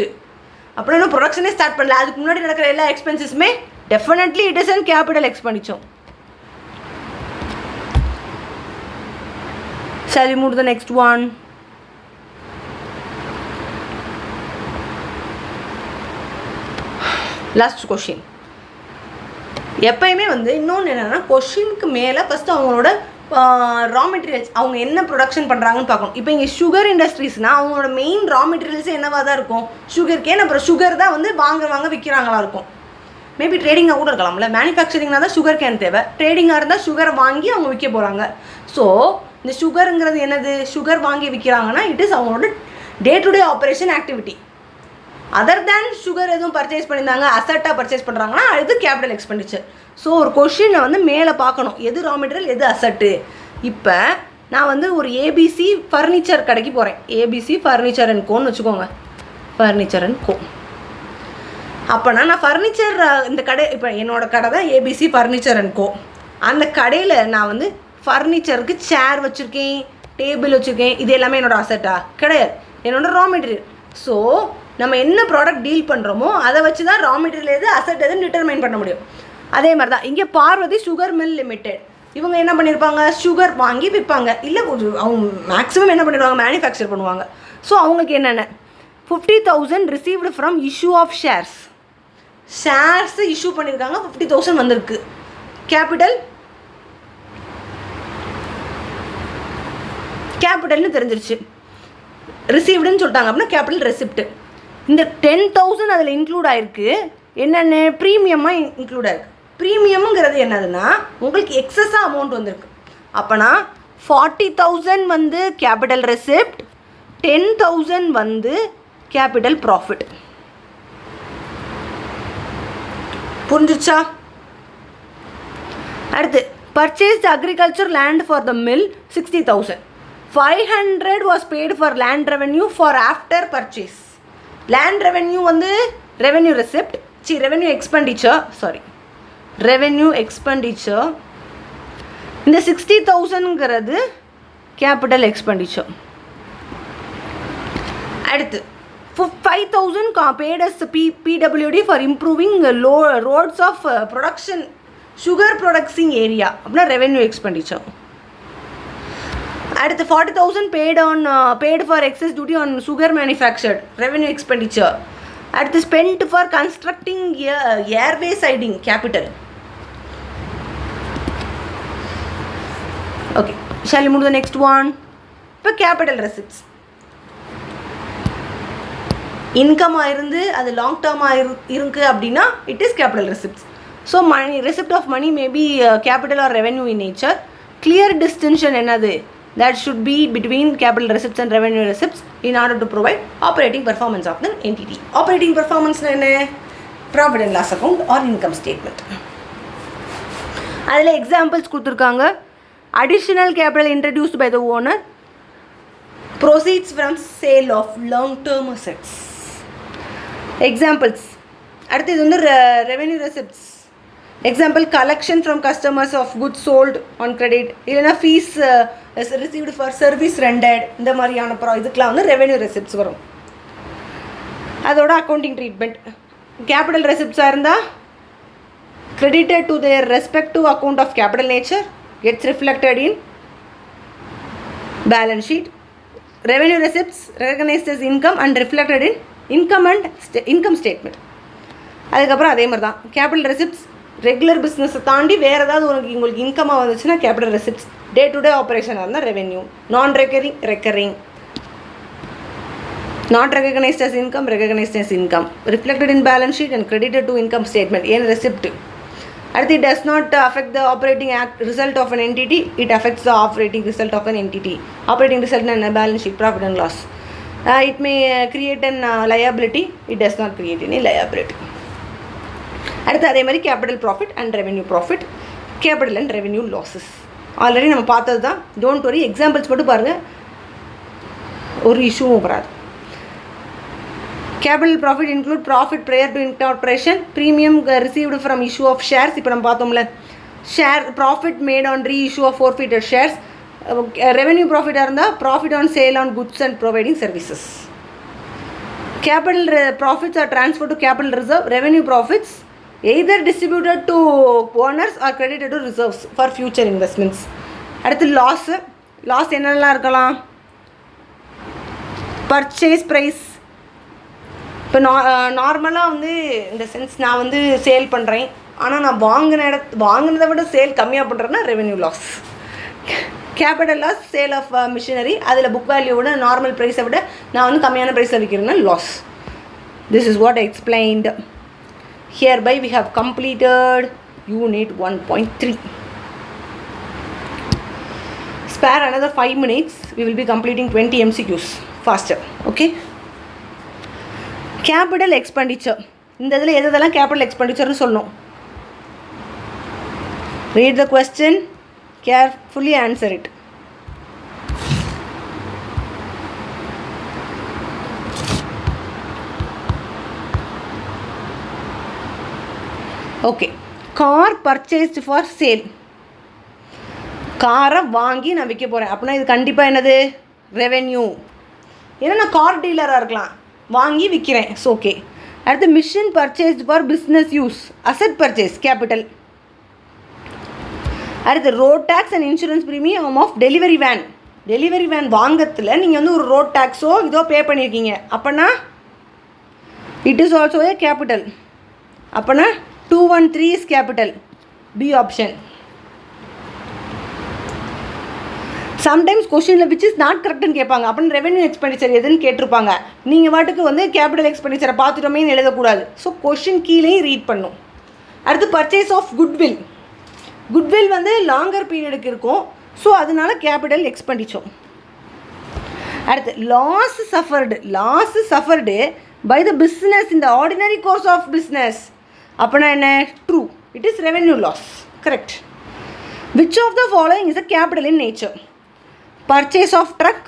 அப்படின்னா ப்ரொடக்ஷனே start பண்ணல. அதுக்கு முன்னாடி நடக்கிற எல்லா எக்ஸ்பென்சஸுமே definitely it is an capital expenditure. Shall we move to the next one? Last question. எப்பயுமே வந்து இன்னொன்று என்னென்னா, கொஷினுக்கு மேலே ஃபஸ்ட்டு அவங்களோட ரா மெட்டீரியல்ஸ் அவங்க என்ன ப்ரொடக்ஷன் பண்ணுறாங்கன்னு பார்க்கணும். இப்போ இங்கே சுகர் இண்டஸ்ட்ரீஸ்னால் அவங்களோட மெயின் ரா மெட்டீரியல்ஸே என்னவாக தான் இருக்கும், சுகர் கேன். அப்புறம் சுகர் தான் வந்து வாங்க விற்கிறாங்களா இருக்கும். மேபி ட்ரேடிங்காக கூட இருக்கலாம்ல. மேனுஃபேக்சரிங்னா தான் சுகர் கேன் தேவை, ட்ரேடிங்காக இருந்தால் சுகரை வாங்கி அவங்க விற்க போகிறாங்க. ஸோ இந்த சுகருங்கிறது என்னது, சுகர் வாங்கி விற்கிறாங்கன்னா இட் இஸ் அவங்களோட டே to day operation activity. Other than sugar எதுவும் பர்ச்சேஸ் பண்ணியிருந்தாங்க, அசட்டாக பர்ச்சேஸ் பண்ணுறாங்கன்னா அது கேபிட்டல் எக்ஸ்பெண்டிச்சர். ஸோ ஒரு கொஷினை வந்து மேலே பார்க்கணும், எது ரா மெட்டீரியல் எது அசட்டு. இப்போ நான் வந்து ஒரு ஏபிசி ஃபர்னிச்சர் கடைக்கு போகிறேன். ஏபிசி ஃபர்னிச்சர் அண்ட் கோன்னு வச்சுக்கோங்க, ஃபர்னிச்சர் அண்ட் கோ. அப்போனா நான் ஃபர்னிச்சர் இந்த கடை, இப்போ என்னோடய கடை தான் ஏபிசி ஃபர்னிச்சர் அண்ட் கோ. அந்த கடையில் நான் வந்து ஃபர்னிச்சருக்கு சேர் வச்சுருக்கேன், டேபிள் வச்சுருக்கேன். இது எல்லாமே என்னோடய அசட்டா கிடையாது, என்னோடய ரா மெட்டீரியல். ஸோ நம்ம என்ன ப்ராடக்ட் டீல் பண்ணுறோமோ அதை வச்சு தான் ரா மெட்டீரியல் எது அசட் எதுன்னு டிட்டர்மைன் பண்ண முடியும். அதே மாதிரி தான் இங்கே பார்வதி சுகர் மில் லிமிடெட். இவங்க என்ன பண்ணியிருப்பாங்க, சுகர் வாங்கி விற்பாங்க. இல்லை அவங்க மேக்ஸிமம் என்ன பண்ணிடுவாங்க, மேனுஃபேக்சர் பண்ணுவாங்க. ஸோ அவங்களுக்கு என்னென்ன 50,000 received from issue of shares. Shares issue பண்ணியிருக்காங்க, 50,000 வந்திருக்கு. கேபிட்டல்னு தெரிஞ்சிருச்சு. ரிசீவ்டுன்னு சொல்லிட்டாங்க அப்படின்னா கேபிட்டல் ரெசிப்ட். இந்த 10,000 அதில் இன்க்ளூட் ஆகிருக்கு. என்னென்ன ப்ரீமியமாக இன்க்ளூட் ஆகிருக்கு. ப்ரீமியமுங்கிறது என்னதுன்னா உங்களுக்கு எக்ஸஸாக அமௌண்ட் வந்திருக்கு. அப்போனா 40,000 வந்து கேபிட்டல் ரெசிப்ட், 10,000 வந்து கேபிட்டல் ப்ராஃபிட். புரிஞ்சிச்சா? அடுத்து purchased agriculture land for the mill 60,000. 500 was paid for land revenue for after purchase. Land revenue வந்து revenue receipt, revenue expenditure. இந்த 60,000ங்கிறது capital expenditure. அடுத்து 5,000 paid as PWD for improving roads of production sugar producing area. அப்படின்னா revenue expenditure. அடுத்து 40,000 paid for excess duty on sugar manufactured, revenue expenditure. அடுத்து spent for constructing airway siding, capital. Okay, shall we move to the next one? இப்போ capital receipts. இன்கமாக இருந்து அது long டேர்மாக இருக்கு அப்படின்னா it is capital receipts. So money, receipt of money may be capital or revenue in nature. Clear distinction என்னது, that should be between capital receipts and revenue receipts in order to provide operating performance of the entity. Operating performance என்ன, profit and loss account or income statement. அதில் examples கொடுத்துருக்காங்க. additional capital introduced by the owner, proceeds from sale of long term assets. Examples. அடுத்து இது வந்து revenue receipts. Example, collection from customers of goods sold on credit, இல்லைனா fees received for service rendered. இந்த மாதிரியான இதுக்கெலாம் வந்து revenue receipts வரும். அதோட accounting treatment. Capital receipts இருந்தால் credited to their respective account of capital nature, gets reflected in balance sheet. Revenue receipts recognized as income and reflected in income and income statement. அதுக்கப்புறம் அதே மாதிரி தான் capital receipts regular பிஸ்னஸை தாண்டி வேறு ஏதாவது உங்களுக்கு இன்கமாக வந்துச்சுன்னா capital receipts. Day to day ஆப்ரேஷனாக இருந்தால் revenue. Recurring not recognized as income, recognized as income, reflected in balance sheet and credited to income statement. ஏன் ரெசிப்ட். அடுத்து it does not affect the operating result of an entity, it affects the operating result of an entity. Operating result and balance sheet, profit and loss. It may create an liability, it does not create any liability. அடுத்து அதே மாதிரி capital profit and revenue profit, capital and revenue losses. Already நம்ம பார்த்தது தான். Don't worry, examples மட்டும் பாருங்கள், ஒரு இஷ்யூவும் வராது. Capital profit include profit prior to incorporation, premium received from issue of shares. இப்போ நம்ம பார்த்தோம்ல, share profit made on reissue of forfeited shares. Revenue ப்ராஃபிட்டாக இருந்தால் profit on sale on goods and providing services. Capital profits are transfer to capital reserve. Revenue profits either distributed to owners are credited to reserves for future investments. அடுத்து loss என்னெல்லாம் இருக்கலாம்? Purchase price. இப்போ நார்மலாக வந்து இந்த sense நான் வந்து sale பண்ணுறேன், ஆனால் நான் வாங்கினதை விட சேல் கம்மியாக பண்ணுறேன்னா revenue loss. Capital loss, sale of machinery, அதில் புக் வேல்யூவோட நார்மல் ப்ரைஸை விட நான் வந்து கம்மியான ப்ரைஸை விற்கிறேன்னா loss. This is what I explained. Hereby we have completed unit 1.3. Spare another 5 minutes. We will be completing 20 MCQs faster. Okay. Capital expenditure. இந்த இதில் எதெல்லாம் capital expenditure சொல்லணும். Read the question, carefully answer it. Okay. Car purchased for sale. காரை வாங்கி நான் விற்க போகிறேன் அப்படின்னா இது கண்டிப்பாக என்னது? ரெவென்யூ. ஏன்னா நான் கார் டீலராக இருக்கலாம், வாங்கி விற்கிறேன். So okay. அடுத்து machine purchased for business use, asset purchase, capital. அடுத்து road tax and insurance premium of delivery van. Delivery van வாங்கத்தில் நீங்கள் வந்து ஒரு ரோட் டேக்ஸோ இதோ பே பண்ணியிருக்கீங்க அப்படின்னா it is also a capital. அப்படின்னா 213 is capital. B option. Sometimes question which is not correct ன்னு கேட்பாங்க. அப்போ ரெவென்யூ எக்ஸ்பெண்டிச்சர் எதுன்னு கேட்டிருப்பாங்க. நீங்கள் வாட்டுக்கு வந்து கேபிட்டல் எக்ஸ்பெண்டிச்சரை பார்த்துட்டோமே எழுதக்கூடாது. ஸோ கொஷின் கீழேயும் ரீட் பண்ணும். அடுத்து பர்ச்சேஸ் ஆஃப் குட்வில். குட்வில் வந்து லாங்கர் பீரியடுக்கு இருக்கும். ஸோ அதனால கேபிட்டல் எக்ஸ்பெண்டிச்சர். அடுத்து loss suffered by the business in the ordinary course of business. அப்படின்னா என்ன? True. It is revenue loss. Correct. Which of the following is a capital in nature? Purchase of truck.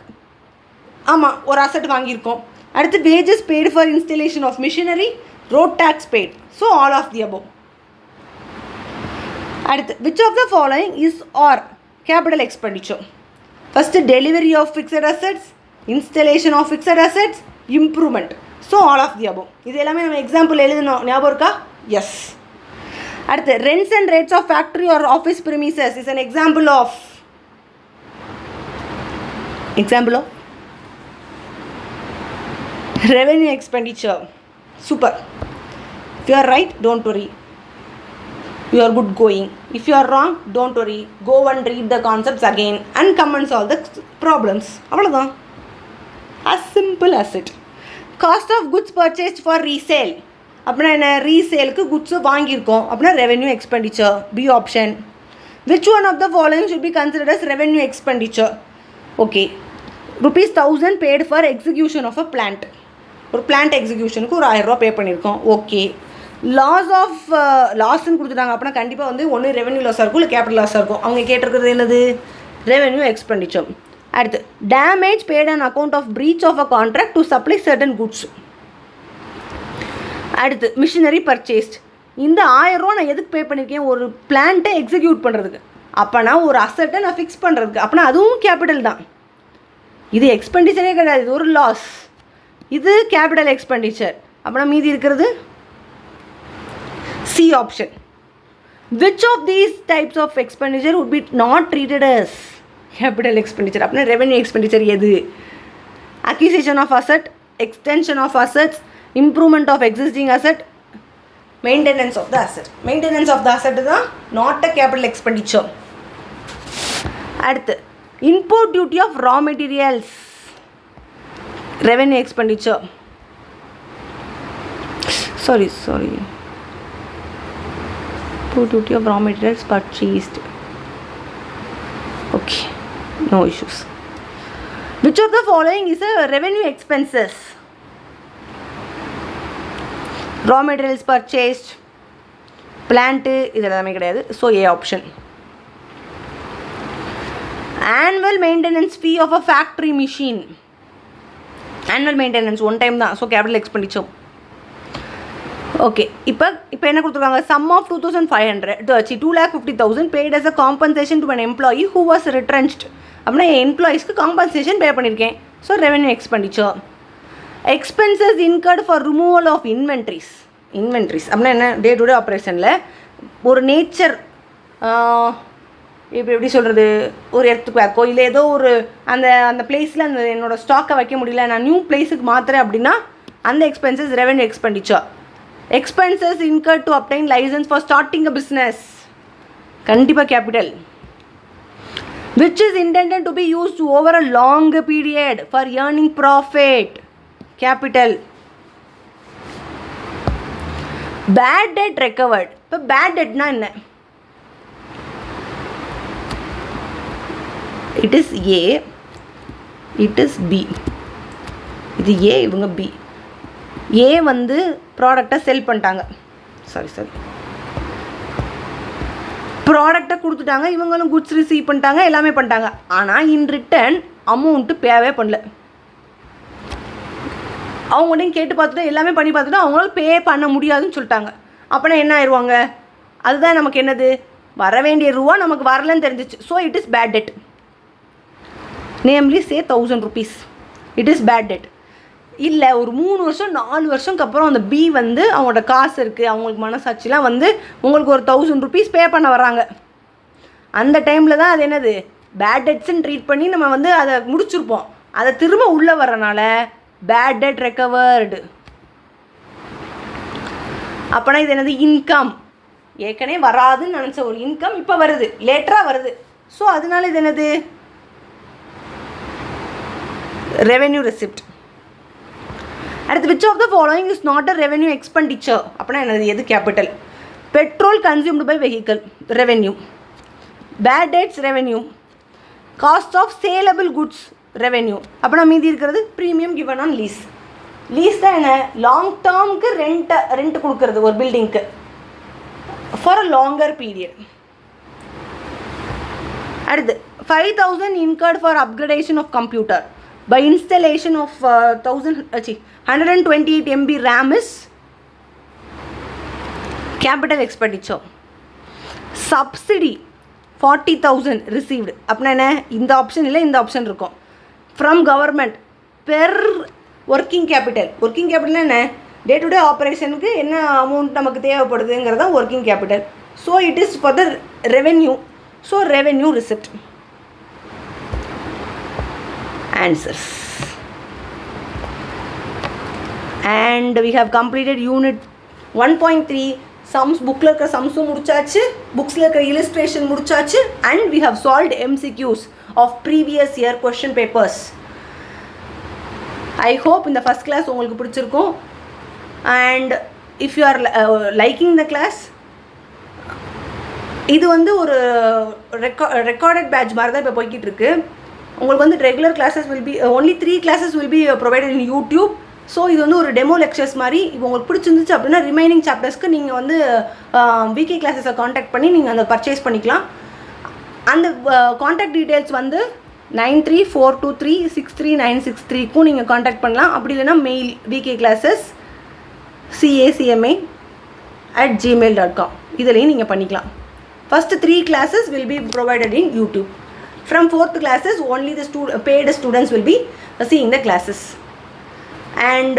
ஆமாம், ஒரு asset வாங்கியிருக்கோம். அடுத்து wages paid for installation of machinery, road tax paid. So all of the above. அடுத்து which of the following is are capital expenditure? First delivery of fixed assets, installation of fixed assets, improvement. So all of the above. இது எல்லாமே நம்ம example எழுதணும். ஞாபகம் இருக்கா? S. அடுத்து rents and rates of factory or office premises is an example of revenue expenditure. Super. If you are right, don't worry, you are good going. If you are wrong, don't worry, go and read the concepts again and come and solve the problems. அவ்வளோதான். as simple as it. Cost of goods purchased for resale. அப்படின்னா என்ன? ரீசேலுக்கு goods வாங்கியிருக்கோம் அப்படின்னா revenue expenditure. B option. Which one of the following should be considered as revenue expenditure? Okay. ₹1000 paid for execution of a plant. ஒரு plant எக்ஸிக்யூஷனுக்கு ஒரு 1000 ரூபா பே பண்ணியிருக்கோம். Okay. லாஸ்ன்னு கொடுத்துட்டாங்க அப்படின்னா கண்டிப்பாக வந்து ஒன்று ரெவென்யூ லாஸாக இருக்கும், இல்லை கேபிட்டல் லாஸாக இருக்கும். அவங்க கேட்டிருக்கிறது என்னது? Revenue expenditure. அடுத்து damage paid on account of breach of a contract to supply certain goods. அடுத்து மிஷினரி பர்ச்சேஸ்ட். இந்த 1000 ரூபா நான் எதுக்கு பே பண்ணியிருக்கேன்? ஒரு பிளான்ட்டை எக்ஸிக்யூட் பண்ணுறதுக்கு. அப்போனா ஒரு அசட்டை நான் ஃபிக்ஸ் பண்ணுறதுக்கு. அப்படின்னா அதுவும் கேபிட்டல் தான். இது எக்ஸ்பெண்டிச்சரே கிடையாது, இது ஒரு லாஸ். இது கேபிட்டல் எக்ஸ்பெண்டிச்சர். அப்படின்னா மீதி இருக்கிறது C option. Which of these types of expenditure would be not treated as capital expenditure? அப்படின்னா ரெவென்யூ எக்ஸ்பெண்டிச்சர் எது? Acquisition of asset, extension of assets, improvement of existing asset, maintenance of the asset. Maintenance of the asset தான் not a capital expenditure. அடுத்து import duty of raw materials, revenue expenditure. sorry import duty of raw materials purchased. okay, no issues. which of the following is a revenue expenses? Raw materials purchased, plant, இது எல்லாமே கிடையாது. So A option. Annual maintenance fee of a factory machine. Annual maintenance one time தான், so capital expenditure. Okay, இப்போ என்ன கொடுத்துருக்காங்க, sum of 2,500 2,50,000 paid as a compensation to an employee who was retrenched. அப்படின்னா எம்ப்ளாயீஸ்க்கு compensation pay பண்ணியிருக்கேன். So revenue expenditure. Expenses incurred for removal of inventories அப்படின்னா என்ன, டே to day ஆப்ரேஷனில் ஒரு நேச்சர் இப்போ எப்படி சொல்கிறது, ஒரு இடத்துக்கு வேக்கோ இல்லை ஏதோ ஒரு அந்த பிளேஸில் அந்த என்னோடய ஸ்டாக்கை வைக்க முடியல, நான் நியூ பிளேஸுக்கு மாற்றுறேன் அப்படின்னா அந்த expenses revenue expenditure. Expenses incurred to obtain license for starting a business, கண்டிப்பாக capital. Which is intended to be used over a long period for earning profit, capital. Bad debt recovered. இப்போ bad டெட்னா என்ன, it is A, it is B. இது A, இவங்க B. ஏ வந்து ப்ராடக்டை செல் பண்ணிட்டாங்க, ப்ராடக்டை கொடுத்துட்டாங்க, இவங்களும் குட்ஸ் ரிசீவ் பண்ணிட்டாங்க, எல்லாமே பண்ணிட்டாங்க. ஆனால் இன் ரிட்டர்ன் அமௌண்ட்டு பேவே பண்ணல. அவங்கள்டையும் கேட்டு பார்த்துட்டு எல்லாமே பண்ணி பார்த்துட்டு அவங்களால பே பண்ண முடியாதுன்னு சொல்லிட்டாங்க. அப்போனா என்ன ஆயிடுவாங்க, அதுதான் நமக்கு என்னது, வர வேண்டிய ரூபா நமக்கு வரலன்னு தெரிஞ்சிச்சு. So it is bad debt. Namely say 1,000 rupees, it is bad debt. இல்லை ஒரு 3 வருஷம் 4 வருஷம்க்கு அப்புறம் அந்த பி வந்து அவங்களோட காசு இருக்குது, அவங்களுக்கு மனசாட்சிலாம் வந்து உங்களுக்கு ஒரு 1,000 rupees பே பண்ண வராங்க. அந்த டைமில் தான் அது என்னது, பேட் டெட்ஸ்ன்னு ட்ரீட் பண்ணி நம்ம வந்து அதை முடிச்சிருப்போம். அதை திரும்ப உள்ளே வரனால பேட் டெட் ரெக்கவர்டு. அப்போனா இது என்னது, இன்கம். ஏற்கனவே வராதுன்னு நினச்ச ஒரு இன்கம் இப்போ வருது, லேட்டராக வருது. ஸோ அதனால இது என்னது, ரெவென்யூ ரெசிப்ட். அடுத்து which of the following is not a revenue expenditure. அப்படின்னா என்னது, எது capital. Petrol consumed by vehicle, revenue. Bad debts, revenue. Cost of saleable goods, revenue. அப்படின்னா மீதி இருக்கிறது premium given on lease. Lease தான் என்ன, லாங் டேர்முக்கு ரெண்ட் கொடுக்கறது ஒரு பில்டிங்க்கு ஃபார் அ லாங்கர் பீரியட். அடுத்து 5,000 incurred for upgradation of computer by installation of 128 MB RAM is capital expenditure. Subsidy 40,000 received. அப்படின்னா என்ன, இந்த ஆப்ஷன் இல்லை இந்த ஆப்ஷன் இருக்கும். From government per working capital. Working capital என்ன, டே டு டே ஆப்ரேஷனுக்கு என்ன அமௌண்ட் நமக்கு தேவைப்படுதுங்கிறது தான் working capital. So it is for the revenue. So revenue receipt. Answers. And we have completed unit 1.3. sums bookல இருக்கிற sumsum முடிச்சாச்சு, புக்ஸில் இருக்கிற illustration முடிச்சாச்சு, and we have solved MCQs of previous year question papers. I hope இந்த first class உங்களுக்கு பிடிச்சிருக்கும். And if you are liking the class, இது வந்து ஒரு ரெக்கார்டட் பேட்ச் மாதிரி தான் இப்போ போய்கிட்டு இருக்கு. உங்களுக்கு வந்து regular classes will be only 3 classes will be provided in YouTube. So இது வந்து ஒரு டெமோ லெக்சர்ஸ் மாதிரி. இப்போ உங்களுக்கு பிடிச்சிருந்துச்சு அப்படின்னா ரிமைனிங் சாப்டர்ஸ்க்கு நீங்கள் வந்து வீக்லி கிளாஸஸை காண்டாக்ட் பண்ணி நீங்கள் அந்த பர்ச்சேஸ் பண்ணிக்கலாம். அந்த காண்டாக்ட் டீட்டெயில்ஸ் வந்து 9342363963க்கும் நீங்கள் காண்டாக்ட் பண்ணலாம். அப்படி இல்லைன்னா மெயில் vkclasses@gmail.com இதுலேயும் நீங்கள் பண்ணிக்கலாம். First 3 classes will be provided in YouTube. From 4th classes, only the paid students will be seeing the classes. And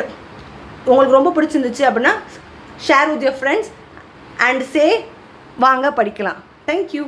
உங்களுக்கு ரொம்ப பிடிச்சிருந்துச்சு அப்படின்னா share with your friends and say வாங்க படிக்கலாம். Thank you.